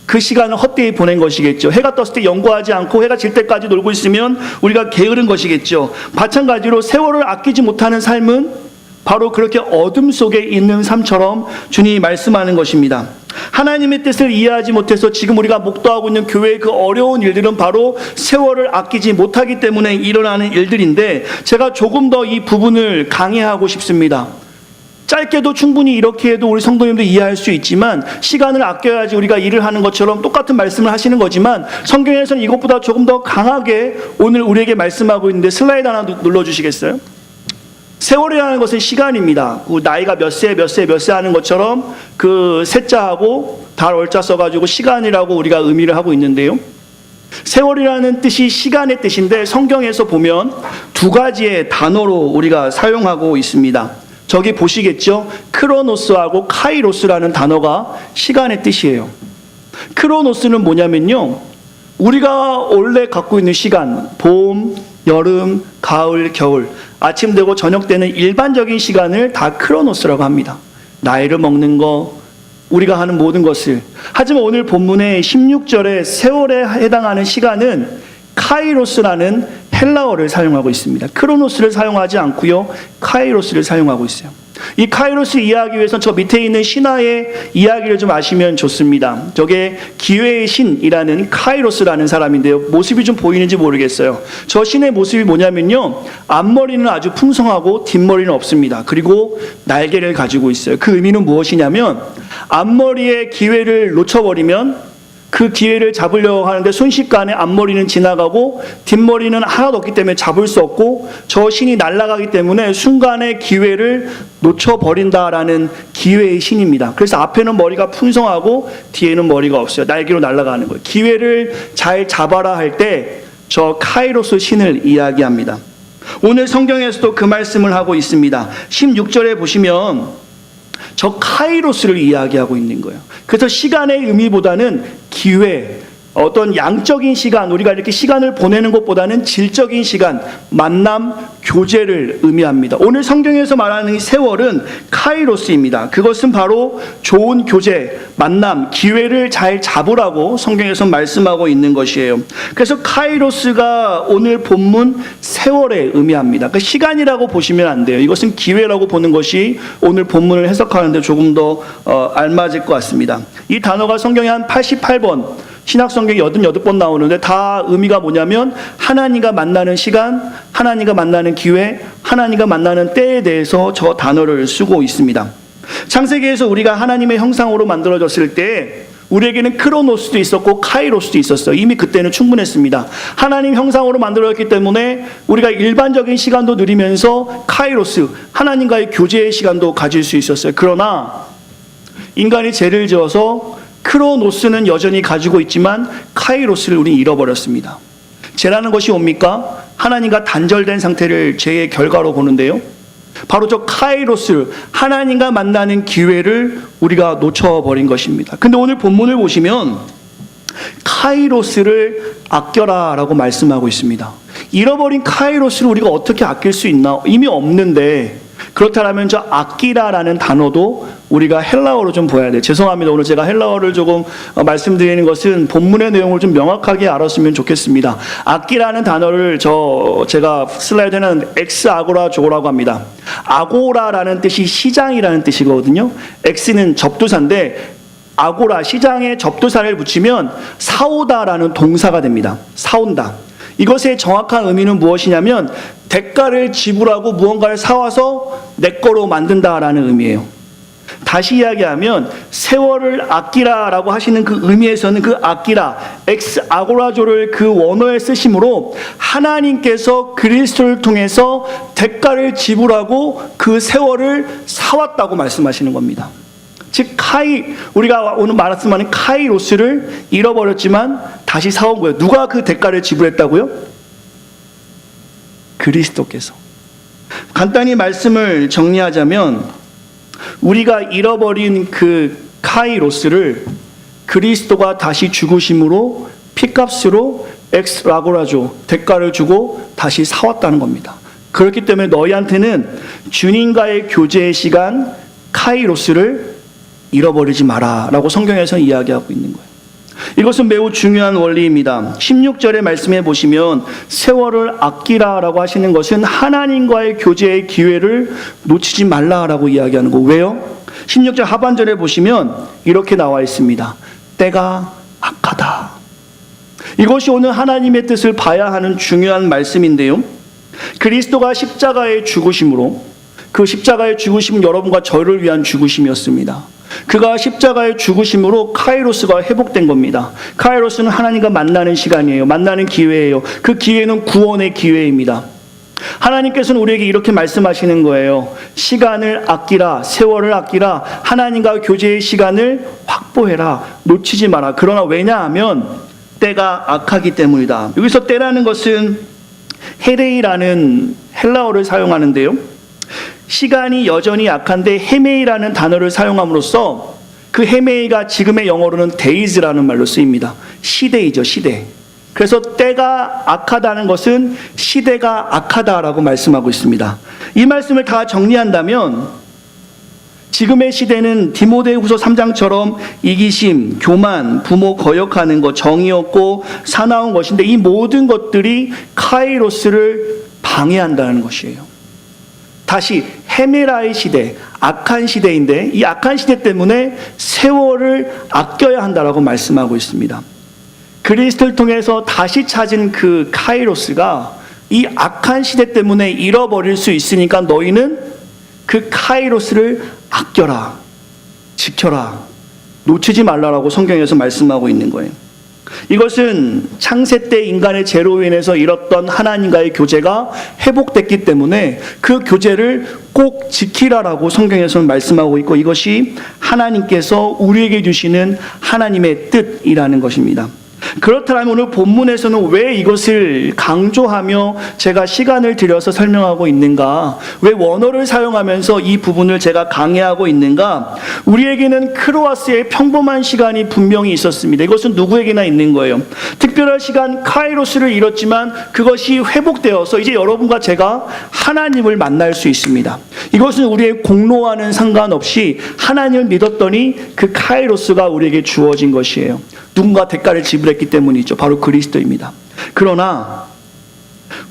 그 시간을 헛되이 보낸 것이겠죠. 해가 떴을 때 연구하지 않고 해가 질 때까지 놀고 있으면 우리가 게으른 것이겠죠. 마찬가지로 세월을 아끼지 못하는 삶은 바로 그렇게 어둠 속에 있는 삶처럼 주님이 말씀하는 것입니다. 하나님의 뜻을 이해하지 못해서 지금 우리가 목도하고 있는 교회의 그 어려운 일들은 바로 세월을 아끼지 못하기 때문에 일어나는 일들인데, 제가 조금 더 이 부분을 강해하고 싶습니다. 짧게도 충분히 이렇게 해도 우리 성도님들 이해할 수 있지만, 시간을 아껴야지 우리가 일을 하는 것처럼 똑같은 말씀을 하시는 거지만 성경에서는 이것보다 조금 더 강하게 오늘 우리에게 말씀하고 있는데, 슬라이드 하나 눌러주시겠어요? 세월이라는 것은 시간입니다. 그 나이가 몇 세 하는 것처럼 그 세자하고 달 월자 써가지고 시간이라고 우리가 의미를 하고 있는데요, 세월이라는 뜻이 시간의 뜻인데 성경에서 보면 두 가지의 단어로 우리가 사용하고 있습니다. 저기 보시겠죠? 크로노스하고 카이로스라는 단어가 시간의 뜻이에요. 크로노스는 뭐냐면요, 우리가 원래 갖고 있는 시간, 봄, 여름, 가을, 겨울, 아침 되고 저녁 되는 일반적인 시간을 다 크로노스라고 합니다. 나이를 먹는 거, 우리가 하는 모든 것을. 하지만 오늘 본문의 16절에 세월에 해당하는 시간은 카이로스라는 헬라어를 사용하고 있습니다. 크로노스를 사용하지 않고요, 카이로스를 사용하고 있어요. 이 카이로스를 이해하기 위해서는 저 밑에 있는 신화의 이야기를 좀 아시면 좋습니다. 저게 기회의 신이라는 카이로스라는 사람인데요, 모습이 좀 보이는지 모르겠어요. 저 신의 모습이 뭐냐면요, 앞머리는 아주 풍성하고 뒷머리는 없습니다. 그리고 날개를 가지고 있어요. 그 의미는 무엇이냐면, 앞머리의 기회를 놓쳐버리면 그 기회를 잡으려고 하는데 순식간에 앞머리는 지나가고 뒷머리는 하나도 없기 때문에 잡을 수 없고, 저 신이 날아가기 때문에 순간에 기회를 놓쳐버린다라는 기회의 신입니다. 그래서 앞에는 머리가 풍성하고 뒤에는 머리가 없어요. 날개로 날아가는 거예요. 기회를 잘 잡아라 할 때 저 카이로스 신을 이야기합니다. 오늘 성경에서도 그 말씀을 하고 있습니다. 16절에 보시면 저 카이로스를 이야기하고 있는 거예요. 그래서 시간의 의미보다는 기회, 어떤 양적인 시간, 우리가 이렇게 시간을 보내는 것보다는 질적인 시간, 만남, 교제를 의미합니다. 오늘 성경에서 말하는 이 세월은 카이로스입니다. 그것은 바로 좋은 교제, 만남, 기회를 잘 잡으라고 성경에서 말씀하고 있는 것이에요. 그래서 카이로스가 오늘 본문 세월에 의미합니다. 그러니까 시간이라고 보시면 안 돼요. 이것은 기회라고 보는 것이 오늘 본문을 해석하는데 조금 더 알맞을 것 같습니다. 이 단어가 성경에 한 88번, 신약성경이 88번 나오는데 다 의미가 뭐냐면 하나님과 만나는 시간, 하나님과 만나는 기회, 하나님과 만나는 때에 대해서 저 단어를 쓰고 있습니다. 창세기에서 우리가 하나님의 형상으로 만들어졌을 때 우리에게는 크로노스도 있었고 카이로스도 있었어요. 이미 그때는 충분했습니다. 하나님 형상으로 만들어졌기 때문에 우리가 일반적인 시간도 누리면서 카이로스, 하나님과의 교제의 시간도 가질 수 있었어요. 그러나 인간이 죄를 지어서 크로노스는 여전히 가지고 있지만 카이로스를 우리는 잃어버렸습니다. 죄라는 것이 뭡니까? 하나님과 단절된 상태를 죄의 결과로 보는데요. 바로 저 카이로스, 하나님과 만나는 기회를 우리가 놓쳐버린 것입니다. 근데 오늘 본문을 보시면 카이로스를 아껴라 라고 말씀하고 있습니다. 잃어버린 카이로스를 우리가 어떻게 아낄 수 있나? 이미 없는데, 그렇다면 저 아끼라라는 단어도 우리가 헬라어로 좀 보아야 돼요. 죄송합니다. 오늘 제가 헬라어를 조금 말씀드리는 것은 본문의 내용을 좀 명확하게 알았으면 좋겠습니다. 아끼라는 단어를 제가 슬라이드에 는 엑스아고라조라고 합니다. 아고라라는 뜻이 시장이라는 뜻이거든요. 엑스는 접두사인데 아고라, 시장에 접두사를 붙이면 사오다라는 동사가 됩니다. 사온다. 이것의 정확한 의미는 무엇이냐면 대가를 지불하고 무언가를 사와서 내 거로 만든다라는 의미예요. 다시 이야기하면 세월을 아끼라라고 하시는 그 의미에서는 그 아끼라, 엑스 아고라조를 그 원어에 쓰심으로 하나님께서 그리스도를 통해서 대가를 지불하고 그 세월을 사왔다고 말씀하시는 겁니다. 즉 우리가 오늘 말씀하는 카이로스를 잃어버렸지만 다시 사온 거예요. 누가 그 대가를 지불했다고요? 그리스도께서. 간단히 말씀을 정리하자면 우리가 잃어버린 그 카이로스를 그리스도가 다시 죽으심으로 피값으로 엑스라고라조, 대가를 주고 다시 사왔다는 겁니다. 그렇기 때문에 너희한테는 주님과의 교제의 시간 카이로스를 잃어버리지 마라 라고 성경에서 이야기하고 있는 거예요. 이것은 매우 중요한 원리입니다. 16절의 말씀에 보시면 세월을 아끼라 라고 하시는 것은 하나님과의 교제의 기회를 놓치지 말라 라고 이야기하는 거. 왜요? 16절 하반절에 보시면 이렇게 나와 있습니다. 때가 악하다. 이것이 오늘 하나님의 뜻을 봐야 하는 중요한 말씀인데요. 그리스도가 십자가에 죽으심으로, 그 십자가의 죽으심은 여러분과 저를 위한 죽으심이었습니다. 그가 십자가의 죽으심으로 카이로스가 회복된 겁니다. 카이로스는 하나님과 만나는 시간이에요. 만나는 기회예요. 그 기회는 구원의 기회입니다. 하나님께서는 우리에게 이렇게 말씀하시는 거예요. 시간을 아끼라, 세월을 아끼라, 하나님과 교제의 시간을 확보해라, 놓치지 마라. 그러나 왜냐하면 때가 악하기 때문이다. 여기서 때라는 것은 헤레이라는 헬라어를 사용하는데요. 시간이 여전히 약한데 헤메이라는 단어를 사용함으로써 그 헤메이가 지금의 영어로는 데이즈라는 말로 쓰입니다. 시대이죠, 시대. 그래서 때가 악하다는 것은 시대가 악하다라고 말씀하고 있습니다. 이 말씀을 다 정리한다면 지금의 시대는 디모데후서 3장처럼 이기심, 교만, 부모 거역하는 것, 정의 없고 사나운 것인데 이 모든 것들이 카이로스를 방해한다는 것이에요. 다시 헤메라의 시대, 악한 시대인데 이 악한 시대 때문에 세월을 아껴야 한다라고 말씀하고 있습니다. 그리스도를 통해서 다시 찾은 그 카이로스가 이 악한 시대 때문에 잃어버릴 수 있으니까 너희는 그 카이로스를 아껴라, 지켜라, 놓치지 말라라고 성경에서 말씀하고 있는 거예요. 이것은 창세 때 인간의 죄로 인해서 잃었던 하나님과의 교제가 회복됐기 때문에 그 교제를 꼭 지키라라고 성경에서는 말씀하고 있고 이것이 하나님께서 우리에게 주시는 하나님의 뜻이라는 것입니다. 그렇다면 오늘 본문에서는 왜 이것을 강조하며 제가 시간을 들여서 설명하고 있는가? 왜 원어를 사용하면서 이 부분을 제가 강의하고 있는가? 우리에게는 크로아스의 평범한 시간이 분명히 있었습니다. 이것은 누구에게나 있는 거예요. 특별한 시간 카이로스를 잃었지만 그것이 회복되어서 이제 여러분과 제가 하나님을 만날 수 있습니다. 이것은 우리의 공로와는 상관없이 하나님을 믿었더니 그 카이로스가 우리에게 주어진 것이에요. 누군가 대가를 지불했기 때문이죠. 바로 그리스도입니다. 그러나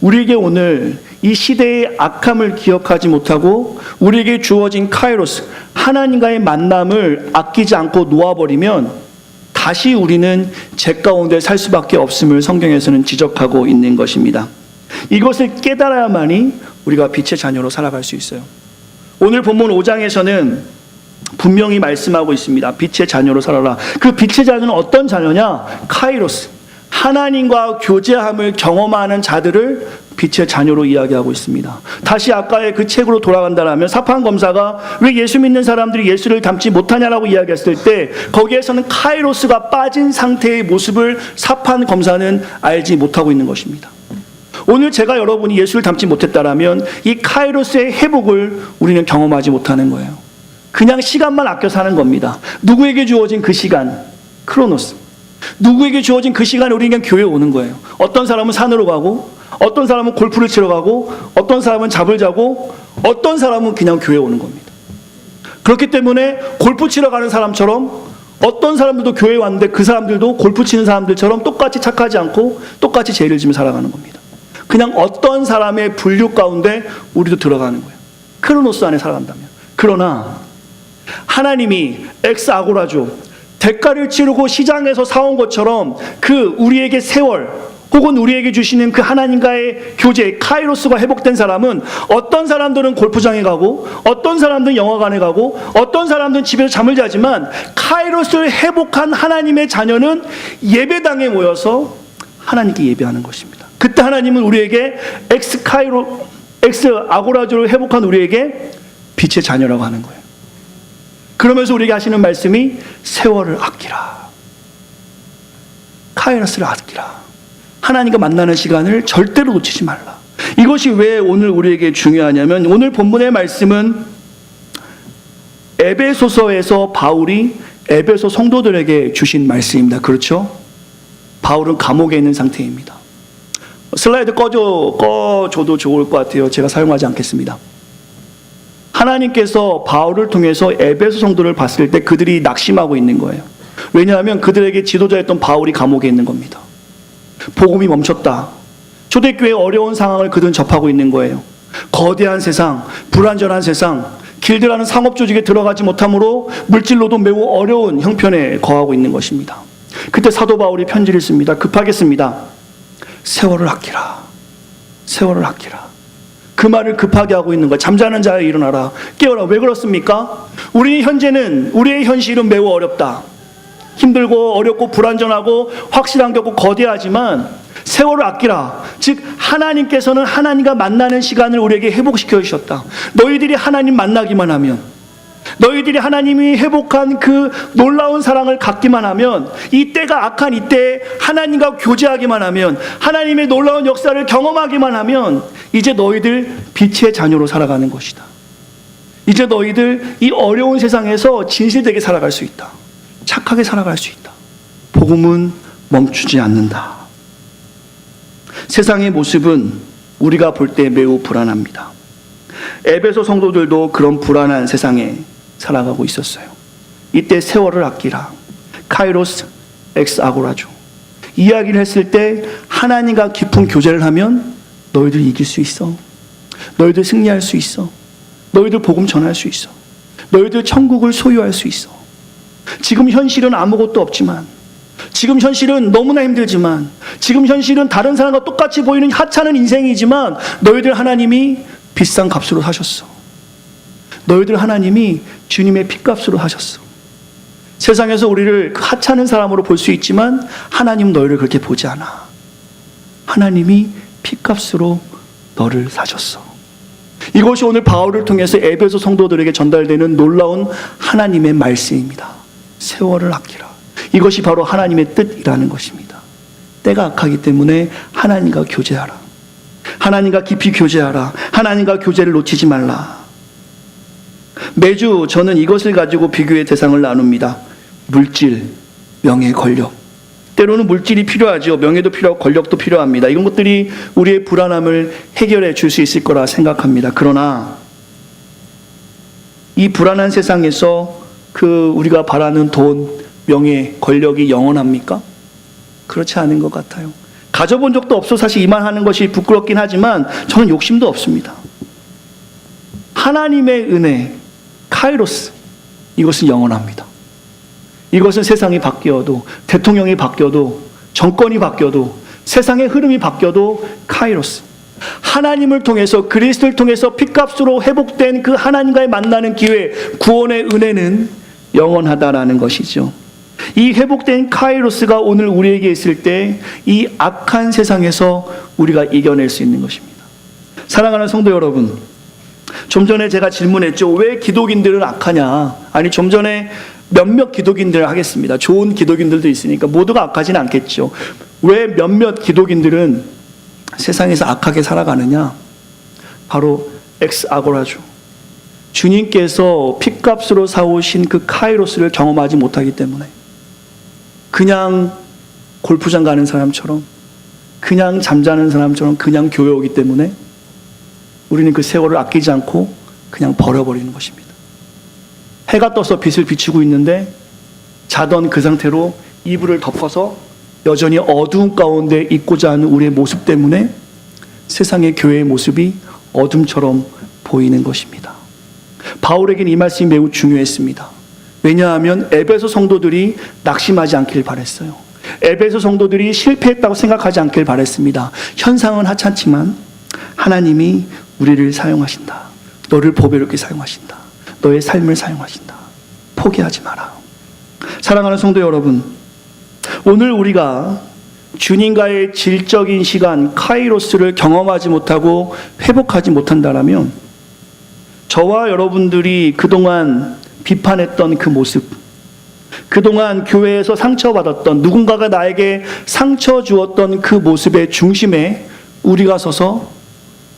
우리에게 오늘 이 시대의 악함을 기억하지 못하고 우리에게 주어진 카이로스, 하나님과의 만남을 아끼지 않고 놓아버리면 다시 우리는 죄 가운데 살 수밖에 없음을 성경에서는 지적하고 있는 것입니다. 이것을 깨달아야만이 우리가 빛의 자녀로 살아갈 수 있어요. 오늘 본문 5장에서는 분명히 말씀하고 있습니다. 빛의 자녀로 살아라. 그 빛의 자녀는 어떤 자녀냐? 카이로스. 하나님과 교제함을 경험하는 자들을 빛의 자녀로 이야기하고 있습니다. 다시 아까의 그 책으로 돌아간다면 사판 검사가 왜 예수 믿는 사람들이 예수를 닮지 못하냐라고 이야기했을 때 거기에서는 카이로스가 빠진 상태의 모습을 사판 검사는 알지 못하고 있는 것입니다. 오늘 제가 여러분이 예수를 닮지 못했다라면 이 카이로스의 회복을 우리는 경험하지 못하는 거예요. 그냥 시간만 아껴 사는 겁니다. 누구에게 주어진 그 시간, 크로노스. 누구에게 주어진 그 시간에 우리는 그냥 교회에 오는 거예요. 어떤 사람은 산으로 가고, 어떤 사람은 골프를 치러 가고, 어떤 사람은 잡을 자고, 어떤 사람은 그냥 교회에 오는 겁니다. 그렇기 때문에 골프 치러 가는 사람처럼 어떤 사람들도 교회에 왔는데 그 사람들도 골프 치는 사람들처럼 똑같이 착하지 않고 똑같이 죄를 지며 살아가는 겁니다. 그냥 어떤 사람의 분류 가운데 우리도 들어가는 거예요. 크로노스 안에 살아간다면. 그러나 하나님이 엑스아고라죠. 대가를 치르고 시장에서 사온 것처럼 그 우리에게 세월 혹은 우리에게 주시는 그 하나님과의 교제, 카이로스가 회복된 사람은 어떤 사람들은 골프장에 가고 어떤 사람들은 영화관에 가고 어떤 사람들은 집에서 잠을 자지만 카이로스를 회복한 하나님의 자녀는 예배당에 모여서 하나님께 예배하는 것입니다. 그때 하나님은 우리에게 엑스아고라조를 회복한 우리에게 빛의 자녀라고 하는 거예요. 그러면서 우리에게 하시는 말씀이 세월을 아끼라. 카이로스를 아끼라. 하나님과 만나는 시간을 절대로 놓치지 말라. 이것이 왜 오늘 우리에게 중요하냐면 오늘 본문의 말씀은 에베소서에서 바울이 에베소 성도들에게 주신 말씀입니다. 그렇죠? 바울은 감옥에 있는 상태입니다. 슬라이드 꺼줘도 좋을 것 같아요. 제가 사용하지 않겠습니다. 하나님께서 바울을 통해서 에베소 성도를 봤을 때 그들이 낙심하고 있는 거예요. 왜냐하면 그들에게 지도자였던 바울이 감옥에 있는 겁니다. 복음이 멈췄다. 초대교회의 어려운 상황을 그들은 접하고 있는 거예요. 거대한 세상, 불완전한 세상, 길드라는 상업 조직에 들어가지 못함으로 물질로도 매우 어려운 형편에 거하고 있는 것입니다. 그때 사도 바울이 편지를 씁니다. 급하게 씁니다. 세월을 아끼라. 세월을 아끼라. 그 말을 급하게 하고 있는 거야. 잠자는 자여 일어나라. 깨어라. 왜 그렇습니까? 우리의 현실은 매우 어렵다. 힘들고 어렵고 불완전하고 확실한 게 없고 거대하지만 세월을 아끼라. 즉 하나님께서는 하나님과 만나는 시간을 우리에게 회복시켜 주셨다. 너희들이 하나님 만나기만 하면, 너희들이 하나님이 회복한 그 놀라운 사랑을 갖기만 하면, 이 때가 악한 이때에 하나님과 교제하기만 하면, 하나님의 놀라운 역사를 경험하기만 하면 이제 너희들 빛의 자녀로 살아가는 것이다. 이제 너희들 이 어려운 세상에서 진실되게 살아갈 수 있다. 착하게 살아갈 수 있다. 복음은 멈추지 않는다. 세상의 모습은 우리가 볼 때 매우 불안합니다. 에베소 성도들도 그런 불안한 세상에 살아가고 있었어요. 이때 세월을 아끼라. 카이로스 엑스아고라죠. 이야기를 했을 때 하나님과 깊은 교제를 하면 너희들 이길 수 있어. 너희들 승리할 수 있어. 너희들 복음 전할 수 있어. 너희들 천국을 소유할 수 있어. 지금 현실은 아무것도 없지만, 지금 현실은 너무나 힘들지만, 지금 현실은 다른 사람과 똑같이 보이는 하찮은 인생이지만 너희들 하나님이 비싼 값으로 사셨어. 너희들 하나님이 주님의 핏값으로 하셨어. 세상에서 우리를 하찮은 사람으로 볼 수 있지만 하나님은 너희를 그렇게 보지 않아. 하나님이 핏값으로 너를 사셨어. 이것이 오늘 바울을 통해서 에베소 성도들에게 전달되는 놀라운 하나님의 말씀입니다. 세월을 아끼라. 이것이 바로 하나님의 뜻이라는 것입니다. 때가 악하기 때문에 하나님과 교제하라. 하나님과 깊이 교제하라. 하나님과 교제를 놓치지 말라. 매주 저는 이것을 가지고 비교의 대상을 나눕니다. 물질, 명예, 권력. 때로는 물질이 필요하죠. 명예도 필요하고 권력도 필요합니다. 이런 것들이 우리의 불안함을 해결해 줄 수 있을 거라 생각합니다. 그러나 이 불안한 세상에서 우리가 바라는 돈, 명예, 권력이 영원합니까? 그렇지 않은 것 같아요. 가져본 적도 없어 사실 이만하는 것이 부끄럽긴 하지만 저는 욕심도 없습니다. 하나님의 은혜, 카이로스, 이것은 영원합니다. 이것은 세상이 바뀌어도, 대통령이 바뀌어도, 정권이 바뀌어도, 세상의 흐름이 바뀌어도 카이로스, 하나님을 통해서 그리스도를 통해서 핏값으로 회복된 그 하나님과의 만나는 기회, 구원의 은혜는 영원하다라는 것이죠. 이 회복된 카이로스가 오늘 우리에게 있을 때 이 악한 세상에서 우리가 이겨낼 수 있는 것입니다. 사랑하는 성도 여러분, 좀 전에 제가 질문했죠. 왜 기독인들은 악하냐? 아니, 좀 전에 몇몇 기독인들을 하겠습니다. 좋은 기독인들도 있으니까 모두가 악하지는 않겠죠. 왜 몇몇 기독인들은 세상에서 악하게 살아가느냐? 바로 엑스아고라죠. 주님께서 핏값으로 사오신 그 카이로스를 경험하지 못하기 때문에 그냥 골프장 가는 사람처럼, 그냥 잠자는 사람처럼 그냥 교회 오기 때문에 우리는 그 세월을 아끼지 않고 그냥 버려버리는 것입니다. 해가 떠서 빛을 비추고 있는데 자던 그 상태로 이불을 덮어서 여전히 어두운 가운데 있고자 하는 우리의 모습 때문에 세상의 교회의 모습이 어둠처럼 보이는 것입니다. 바울에게는 이 말씀이 매우 중요했습니다. 왜냐하면 에베소 성도들이 낙심하지 않길 바랬어요. 에베소 성도들이 실패했다고 생각하지 않길 바랬습니다. 현상은 하찮지만 하나님이 우리를 사용하신다. 너를 보배롭게 사용하신다. 너의 삶을 사용하신다. 포기하지 마라. 사랑하는 성도 여러분, 오늘 우리가 주님과의 질적인 시간 카이로스를 경험하지 못하고 회복하지 못한다라면 저와 여러분들이 그동안 비판했던 그 모습, 그동안 교회에서 상처받았던, 누군가가 나에게 상처 주었던 그 모습의 중심에 우리가 서서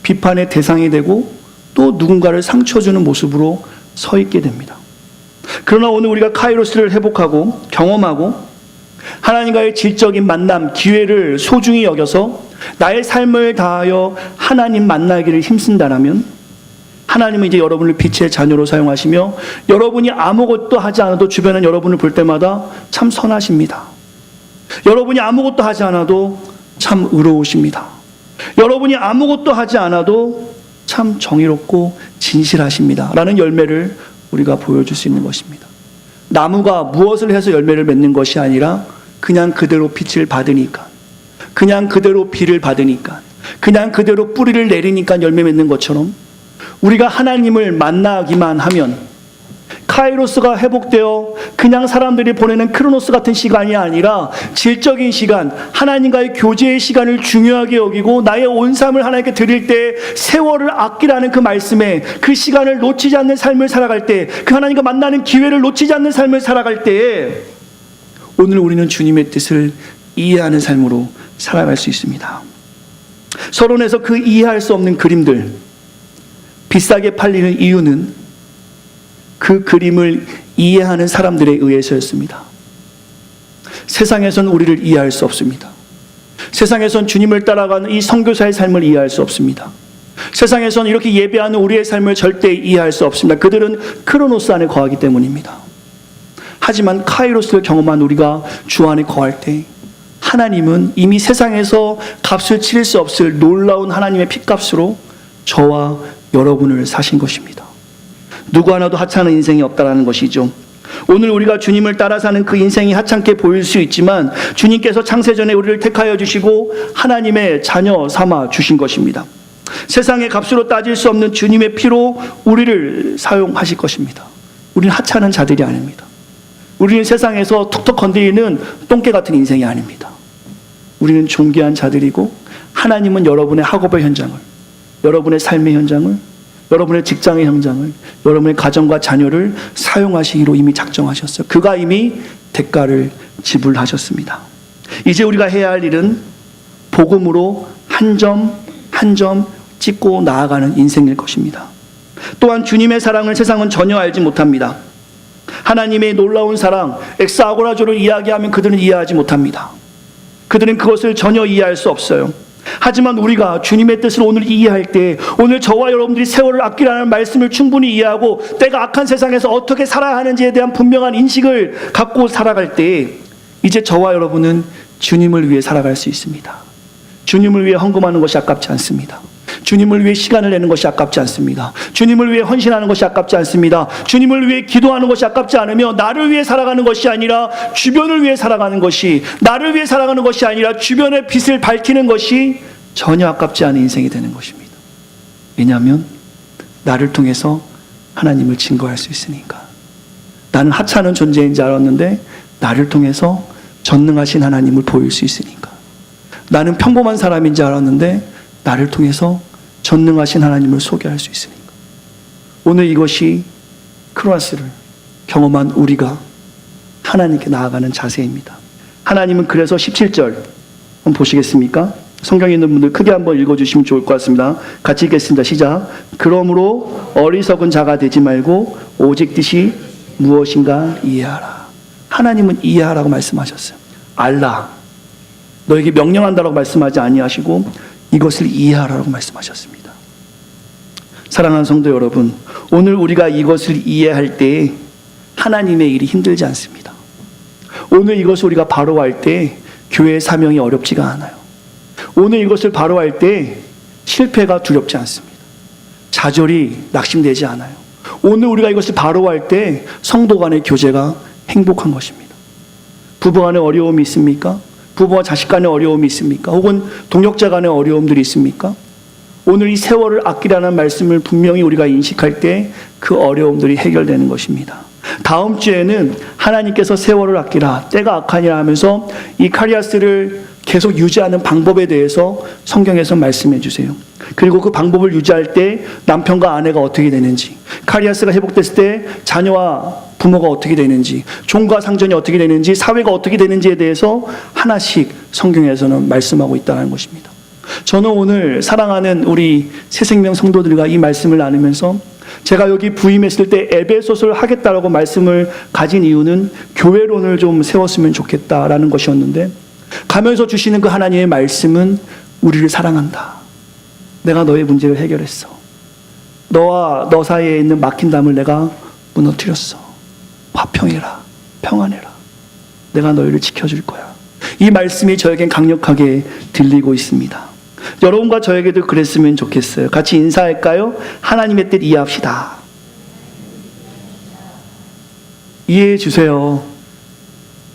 비판의 대상이 되고 또 누군가를 상처 주는 모습으로 서 있게 됩니다. 그러나 오늘 우리가 카이로스를 회복하고 경험하고 하나님과의 질적인 만남, 기회를 소중히 여겨서 나의 삶을 다하여 하나님 만나기를 힘쓴다라면 하나님은 이제 여러분을 빛의 자녀로 사용하시며 여러분이 아무것도 하지 않아도 주변은 여러분을 볼 때마다 참 선하십니다. 여러분이 아무것도 하지 않아도 참 의로우십니다. 여러분이 아무것도 하지 않아도 참 정의롭고 진실하십니다. 라는 열매를 우리가 보여줄 수 있는 것입니다. 나무가 무엇을 해서 열매를 맺는 것이 아니라 그냥 그대로 빛을 받으니까, 그냥 그대로 비를 받으니까, 그냥 그대로 뿌리를 내리니까 열매 맺는 것처럼 우리가 하나님을 만나기만 하면 카이로스가 회복되어 그냥 사람들이 보내는 크로노스 같은 시간이 아니라 질적인 시간, 하나님과의 교제의 시간을 중요하게 여기고 나의 온 삶을 하나님께 드릴 때 세월을 아끼라는 그 말씀에 그 시간을 놓치지 않는 삶을 살아갈 때, 그 하나님과 만나는 기회를 놓치지 않는 삶을 살아갈 때에 오늘 우리는 주님의 뜻을 이해하는 삶으로 살아갈 수 있습니다. 서론에서 그 이해할 수 없는 그림들, 비싸게 팔리는 이유는 그 그림을 이해하는 사람들에 의해서였습니다. 세상에선 우리를 이해할 수 없습니다. 세상에선 주님을 따라가는 이 선교사의 삶을 이해할 수 없습니다. 세상에선 이렇게 예배하는 우리의 삶을 절대 이해할 수 없습니다. 그들은 크로노스 안에 거하기 때문입니다. 하지만 카이로스를 경험한 우리가 주 안에 거할 때 하나님은 이미 세상에서 값을 치를 수 없을 놀라운 하나님의 핏값으로 저와 여러분을 사신 것입니다. 누구 하나도 하찮은 인생이 없다라는 것이죠. 오늘 우리가 주님을 따라 사는 그 인생이 하찮게 보일 수 있지만 주님께서 창세전에 우리를 택하여 주시고 하나님의 자녀 삼아 주신 것입니다. 세상의 값으로 따질 수 없는 주님의 피로 우리를 사용하실 것입니다. 우리는 하찮은 자들이 아닙니다. 우리는 세상에서 툭툭 건드리는 똥개 같은 인생이 아닙니다. 우리는 존귀한 자들이고 하나님은 여러분의 학업의 현장을, 여러분의 삶의 현장을, 여러분의 직장의 현장을, 여러분의 가정과 자녀를 사용하시기로 이미 작정하셨어요. 그가 이미 대가를 지불하셨습니다. 이제 우리가 해야 할 일은 복음으로 한 점 한 점 찍고 나아가는 인생일 것입니다. 또한 주님의 사랑을 세상은 전혀 알지 못합니다. 하나님의 놀라운 사랑, 엑스아고라조를 이야기하면 그들은 이해하지 못합니다. 그들은 그것을 전혀 이해할 수 없어요. 하지만 우리가 주님의 뜻을 오늘 이해할 때, 오늘 저와 여러분들이 세월을 아끼라는 말씀을 충분히 이해하고 때가 악한 세상에서 어떻게 살아야 하는지에 대한 분명한 인식을 갖고 살아갈 때 이제 저와 여러분은 주님을 위해 살아갈 수 있습니다. 주님을 위해 헌금하는 것이 아깝지 않습니다. 주님을 위해 시간을 내는 것이 아깝지 않습니다. 주님을 위해 헌신하는 것이 아깝지 않습니다. 주님을 위해 기도하는 것이 아깝지 않으며 나를 위해 살아가는 것이 아니라 주변을 위해 살아가는 것이, 나를 위해 살아가는 것이 아니라 주변의 빛을 밝히는 것이 전혀 아깝지 않은 인생이 되는 것입니다. 왜냐하면 나를 통해서 하나님을 증거할 수 있으니까. 나는 하찮은 존재인 줄 알았는데 나를 통해서 전능하신 하나님을 보일 수 있으니까. 나는 평범한 사람인 줄 알았는데 나를 통해서 전능하신 하나님을 소개할 수 있으니까. 오늘 이것이 크로아스를 경험한 우리가 하나님께 나아가는 자세입니다. 하나님은 그래서 17절 한번 보시겠습니까? 성경에 있는 분들 크게 한번 읽어주시면 좋을 것 같습니다. 같이 읽겠습니다. 시작. 그러므로 어리석은 자가 되지 말고 오직 뜻이 무엇인가 이해하라. 하나님은 이해하라고 말씀하셨어요. 알라. 너에게 명령한다라고 말씀하지 아니하시고 이것을 이해하라고 말씀하셨습니다. 사랑하는 성도 여러분, 오늘 우리가 이것을 이해할 때 하나님의 일이 힘들지 않습니다. 오늘 이것을 우리가 바로 할 때 교회의 사명이 어렵지가 않아요. 오늘 이것을 바로 할 때 실패가 두렵지 않습니다. 좌절이 낙심되지 않아요. 오늘 우리가 이것을 바로 할 때 성도 간의 교제가 행복한 것입니다. 부부 간의 어려움이 있습니까? 부부와 자식 간의 어려움이 있습니까? 혹은 동역자 간의 어려움들이 있습니까? 오늘 이 세월을 아끼라는 말씀을 분명히 우리가 인식할 때 그 어려움들이 해결되는 것입니다. 다음 주에는 하나님께서 세월을 아끼라, 때가 악하니라 하면서 이 카리아스를 계속 유지하는 방법에 대해서 성경에서 말씀해 주세요. 그리고 그 방법을 유지할 때 남편과 아내가 어떻게 되는지, 카리아스가 회복됐을 때 자녀와 부모가 어떻게 되는지, 종과 상전이 어떻게 되는지, 사회가 어떻게 되는지에 대해서 하나씩 성경에서는 말씀하고 있다는 것입니다. 저는 오늘 사랑하는 우리 새생명 성도들과 이 말씀을 나누면서 제가 여기 부임했을 때 에베소서를 하겠다라고 말씀을 가진 이유는 교회론을 좀 세웠으면 좋겠다라는 것이었는데, 가면서 주시는 그 하나님의 말씀은 우리를 사랑한다. 내가 너의 문제를 해결했어. 너와 너 사이에 있는 막힌 담을 내가 무너뜨렸어. 화평해라. 평안해라. 내가 너희를 지켜줄 거야. 이 말씀이 저에겐 강력하게 들리고 있습니다. 여러분과 저에게도 그랬으면 좋겠어요. 같이 인사할까요? 하나님의 뜻 이해합시다. 이해해 주세요.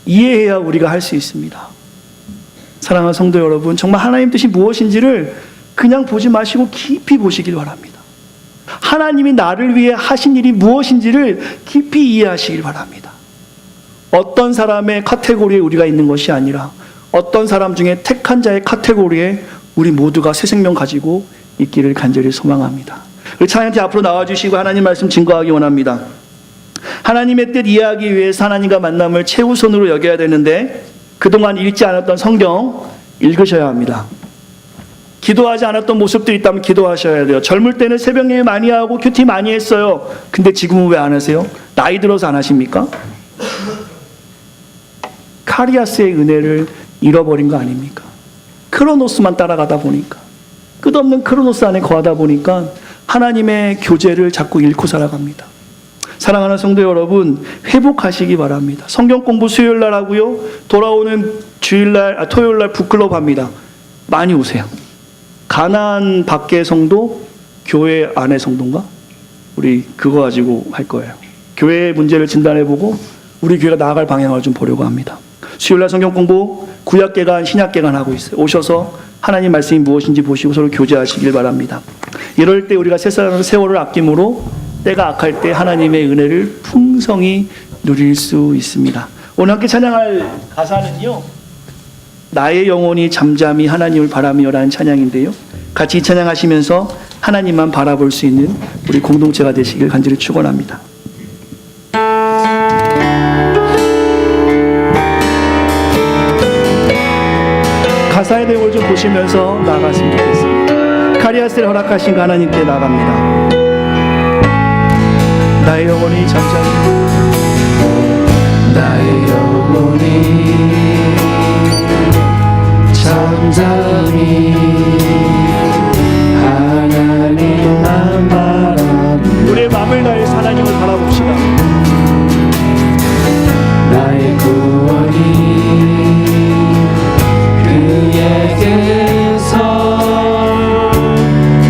이해해야 우리가 할 수 있습니다. 사랑하는 성도 여러분, 정말 하나님 뜻이 무엇인지를 그냥 보지 마시고 깊이 보시길 바랍니다. 하나님이 나를 위해 하신 일이 무엇인지를 깊이 이해하시길 바랍니다. 어떤 사람의 카테고리에 우리가 있는 것이 아니라 어떤 사람 중에 택한 자의 카테고리에 우리 모두가 새 생명 가지고 있기를 간절히 소망합니다. 우리 찬양팀 앞으로 나와주시고 하나님 말씀 증거하기 원합니다. 하나님의 뜻 이해하기 위해서 하나님과 만남을 최우선으로 여겨야 되는데, 그동안 읽지 않았던 성경 읽으셔야 합니다. 기도하지 않았던 모습들이 있다면 기도하셔야 돼요. 젊을 때는 새벽 예배 많이 하고 큐티 많이 했어요. 근데 지금은 왜 안 하세요? 나이 들어서 안 하십니까? 카리아스의 은혜를 잃어버린 거 아닙니까? 크로노스만 따라가다 보니까, 끝없는 크로노스 안에 거하다 보니까 하나님의 교제를 자꾸 잃고 살아갑니다. 사랑하는 성도 여러분, 회복하시기 바랍니다. 성경 공부 수요일날 하고요, 돌아오는 토요일날 북클럽 합니다. 많이 오세요. 가나안 밖의 성도, 교회 안의 성도인가? 우리 그거 가지고 할 거예요. 교회의 문제를 진단해보고 우리 교회가 나아갈 방향을 좀 보려고 합니다. 수요일날 성경 공부 구약계간 신약계간 하고 있어요. 오셔서 하나님 말씀이 무엇인지 보시고 서로 교제하시길 바랍니다. 이럴 때 우리가 세월을 아낌으로 때가 악할 때 하나님의 은혜를 풍성히 누릴 수 있습니다. 오늘 함께 찬양할 가사는요, 나의 영혼이 잠잠히 하나님을 바라며라는 찬양인데요, 같이 찬양하시면서 하나님만 바라볼 수 있는 우리 공동체가 되시길 간절히 축원합니다. 가사의 내용을 좀 보시면서 나아갔으면 좋겠습니다. 카리아스를 허락하신 그 하나님께 나아갑니다. 나의 영혼이 잠잠히, 나의 영혼이 잠잠히 하나님만 바라보며, 우리의 마음을 다해서 하나님을 바라봅시다. 나의 구원이 그에게서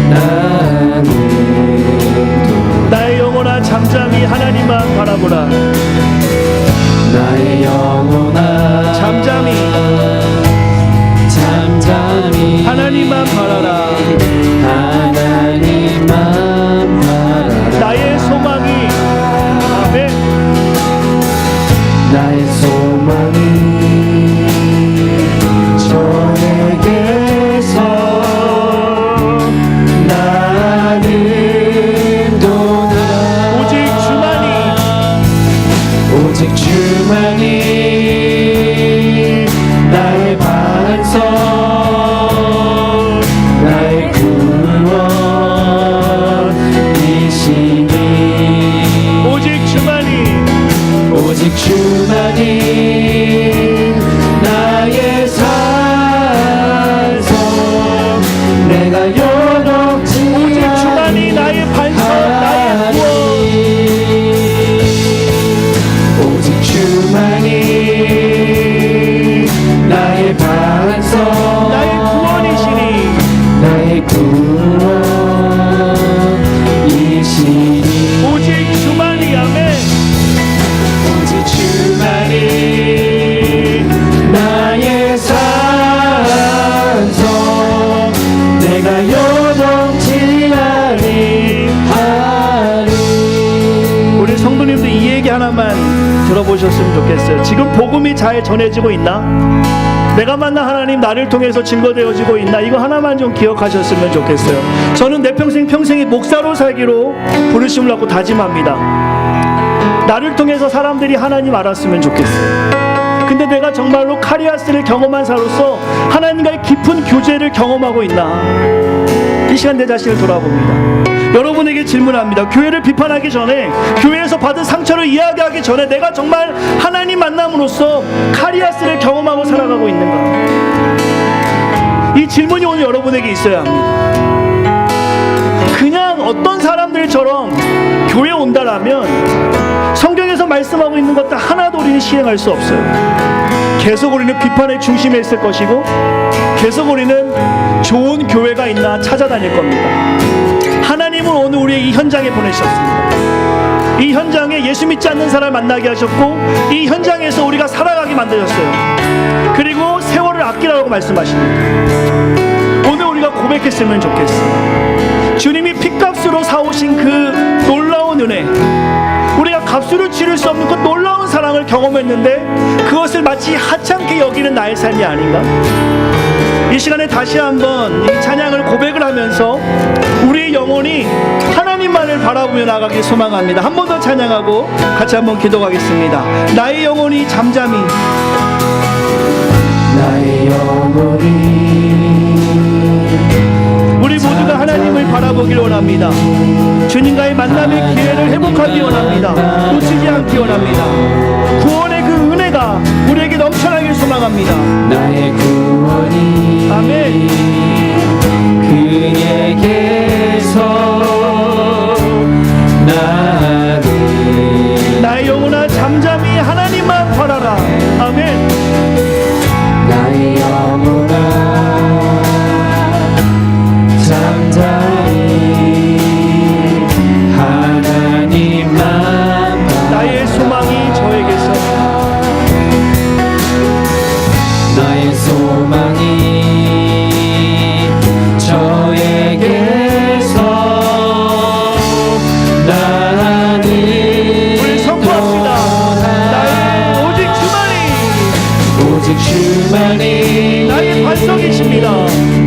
나는 나의 영혼아 잠잠히 하나님만 바라보라. 소망이 저에게서 나는 도다. 오직 주만이 나의 반석, 나의 구원이시니. 오직 주만이 나의 산성, 내가 요동치 오직 주만이 나의 반석, 나의 구원. 오직 주만이 나의 반석, 나의 구원이시니. 나의 구원이시니. 오직 주만이. 아멘. 오직 주만이 나의 산성, 내가 요동치 아니하리. 우리 성도님도 이 얘기 하나만 들어보셨으면 좋겠어요. 지금 복음이 잘 전해지고 있나? 내가 만난 하나님 나를 통해서 증거되어지고 있나? 이거 하나만 좀 기억하셨으면 좋겠어요. 저는 내 평생이 목사로 살기로 부르심을 받고 다짐합니다. 나를 통해서 사람들이 하나님 알았으면 좋겠어요. 근데 내가 정말로 카리아스를 경험한 자로서 하나님과의 깊은 교제를 경험하고 있나? 이 시간 내 자신을 돌아봅니다. 여러분에게 질문합니다. 교회를 비판하기 전에, 교회에서 받은 상처를 이야기하기 전에 내가 정말 하나님 만남으로써 카리아스를 경험하고 살아가고 있는가? 이 질문이 오늘 여러분에게 있어야 합니다. 그냥 어떤 사람들처럼 교회 온다라면 성경에서 말씀하고 있는 것들 하나도 우리는 시행할 수 없어요. 계속 우리는 비판의 중심에 있을 것이고, 계속 우리는 좋은 교회가 있나 찾아다닐 겁니다. 하나님은 오늘 우리의 이 현장에 보내셨습니다. 이 현장에 예수 믿지 않는 사람을 만나게 하셨고, 이 현장에서 우리가 살아가게 만드셨어요. 그리고 세월을 아끼라고 말씀하십니다. 오늘 우리가 고백했으면 좋겠어요. 주님이 핏값으로 사오신 그 놀라운 은혜, 우리가 값으로 치를 수 없는 그 놀라운 사랑을 경험했는데 그것을 마치 하찮게 여기는 나의 삶이 아닌가? 이 시간에 다시 한번 이 찬양을 고백을 하면서 우리의 영혼이 하나님만을 바라보며 나가길 소망합니다. 한 번 더 찬양하고 같이 한번 기도하겠습니다. 나의 영혼이 잠잠히, 나의 영혼이 우리 모두가 하나님을 바라보길 원합니다. 주님과의 만남의 기회를 회복하기 원합니다. 놓치지 않기 원합니다. 구원의 그 은혜가 우리에게 넘쳐나길 소망합니다. 나의 구원이 아멘. 그에게서 나를, 나의 영혼아 잠잠히 하나님만 바라라. 아멘. 나의 영혼아 잠잠히 하나님만 바라. 나의 소망이 저에게서, 나의 소망이 저에게서 나는 우리 선포합시다. 나의 오직 주만이 나의 반석이십니다.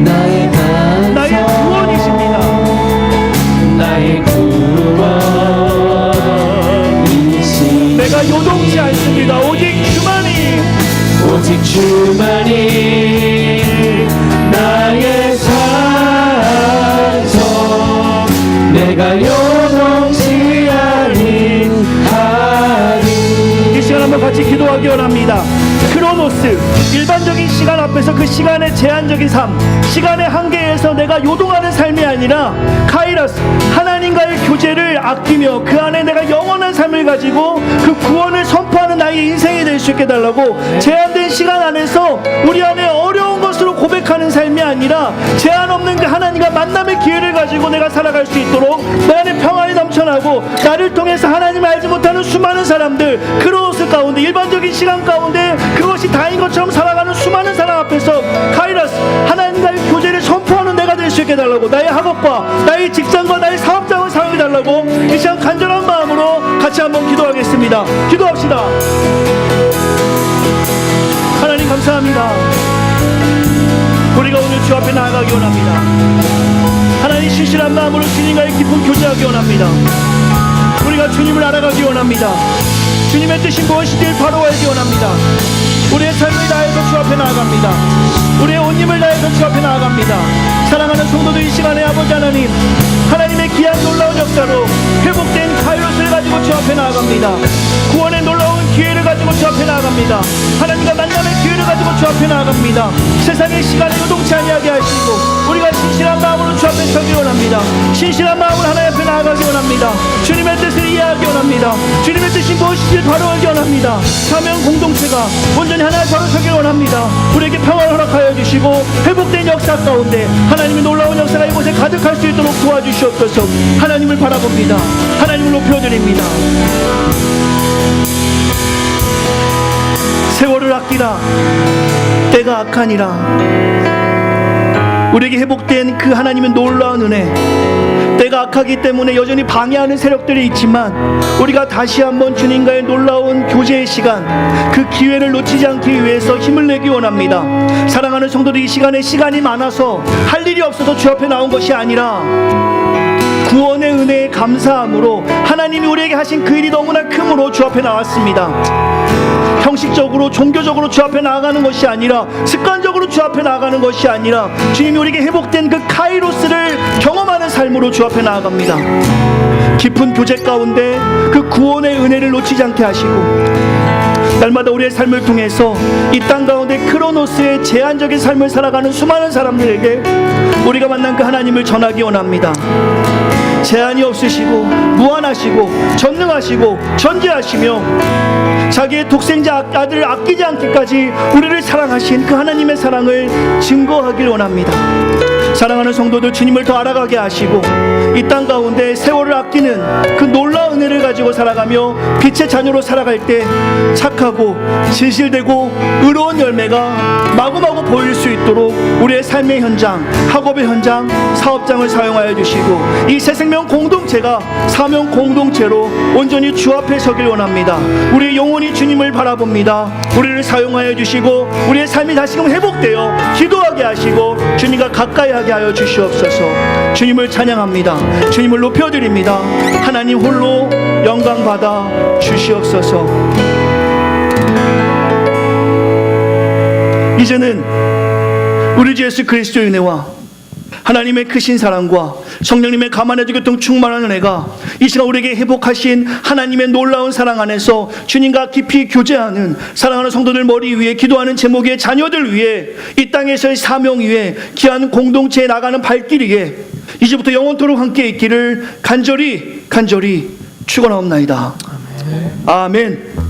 나의 반석, 나의 구원이십니다. 나의 구원이시니. 내가 요동치 않습니다. 오직 주만이 나의 산성, 내가 요동치 아니하리. 이 시간 한번 같이 기도하기 원합니다. 크로노스, 일반적인 시간 앞에서 그 시간의 제한적인 삶, 시간의 한계에서 내가 요동하는 삶이 아니라 카이로스, 하나님과의 교제를 아끼며 그 안에 내가 영원한 삶을 가지고 그 구원을 선포하는 나의 인생이 될 수 있게 달라고, 제한된 시간 안에서 우리 안에 어려운 것으로 고백하는 삶이 아니라 제한 없는 그 하나님과 만남의 기회를 가지고 내가 살아갈 수 있도록 내 안에 평안이 넘쳐나고, 나를 통해서 하나님을 알지 못하는 수많은 사람들, 크로노스 가운데, 일반적인 시간 가운데 그것이 다인 것처럼 살아가는 수많은 사람 앞에서 카이로스, 하나님과의 교제를 선포하는 내가 될 수 있게 달라고, 나의 학업과 나의 직장과 나의 사업장을 사용해 달라고 이 시간 간절한 마음으로 같이 한번 기도하겠습니다. 기도합시다. 나아가기 원합니다. 하나님 신실한 마음으로 주님과의 깊은 교제하기 원합니다. 우리가 주님을 알아가기 원합니다. 주님의 뜻이 무엇인지를 바로 알기 원합니다. 우리의 삶을 다해서 주 앞에 나아갑니다. 우리의 온 힘을 다해서 주 앞에 나아갑니다. 사랑하는 성도들, 이 시간에 아버지 하나님, 하나님의 귀한 놀라운 역사로 회복된 카이로스를 가지고 주 앞에 나아갑니다. 구원의 놀라운 기회를 가지고 주 앞에 나아갑니다. 하나님과 만남의 기회를 가지고 주 앞에 나아갑니다. 세상의 시간에 요동치 아니하게 하시고 우리가 신실한 마음으로 주 앞에 서기 원합니다. 신실한 마음으로 하나님 앞에 나아가기 원합니다. 주님의 뜻을 이해하기 원합니다. 주님의 뜻이 무엇인지 바로 알기 원합니다. 사명 공동체가 온전히 하나님 바로 서기 원합니다. 우리에게 평화를 허락하여 주시고 회복된 역사 가운데 하나님의 놀라운 역사가 이곳에 가득할 수 있도록 도와주시옵소서. 하나님을 바라봅니다. 하나님을 높여드립니다. 세월을 아끼라 때가 악하니라. 우리에게 회복된 그 하나님의 놀라운 은혜, 때가 악하기 때문에 여전히 방해하는 세력들이 있지만 우리가 다시 한번 주님과의 놀라운 교제의 시간, 그 기회를 놓치지 않기 위해서 힘을 내기 원합니다. 사랑하는 성도들, 이 시간에 시간이 많아서 할 일이 없어서 주 앞에 나온 것이 아니라 구원의 은혜에 감사함으로 하나님이 우리에게 하신 그 일이 너무나 크므로 주 앞에 나왔습니다. 형식적으로 종교적으로 주 앞에 나아가는 것이 아니라, 습관적으로 주 앞에 나아가는 것이 아니라 주님이 우리에게 회복된 그 카이로스를 경험하는 삶으로 주 앞에 나아갑니다. 깊은 교제 가운데 그 구원의 은혜를 놓치지 않게 하시고 날마다 우리의 삶을 통해서 이 땅 가운데 크로노스의 제한적인 삶을 살아가는 수많은 사람들에게 우리가 만난 그 하나님을 전하기 원합니다. 제한이 없으시고 무한하시고 전능하시고 전지하시며 자기의 독생자 아들을 아끼지 않기까지 우리를 사랑하신 그 하나님의 사랑을 증거하길 원합니다. 사랑하는 성도들, 주님을 더 알아가게 하시고 이 땅 가운데 세월을 아끼는 그 놀라운 은혜를 가지고 살아가며 빛의 자녀로 살아갈 때 착하고 진실되고 의로운 열매가 마구마구 보일 수 있도록 우리의 삶의 현장, 학업의 현장, 사업장을 사용하여 주시고 이 새생명 공동체가 사명 공동체로 온전히 주 앞에 서길 원합니다. 우리 영혼이 주님을 바라봅니다. 우리를 사용하여 주시고 우리의 삶이 다시금 회복되어 기도하게 하시고 주님과 가까이 하게 하여 주시옵소서. 주님을 찬양합니다. 주님을 높여드립니다. 하나님 홀로 영광 받아 주시옵소서. 이제는 우리 주 예수 그리스도의 은혜와 하나님의 크신 사랑과 성령님의 가만해주 교통 충만한 은혜가 이 시간 우리에게 회복하신 하나님의 놀라운 사랑 안에서 주님과 깊이 교제하는 사랑하는 성도들 머리 위에 기도하는 제목의 자녀들 위에 이 땅에서의 사명 위에 귀한 공동체에 나가는 발길 위에 이제부터 영원토록 함께 있기를 간절히 축원하옵나이다. 아멘.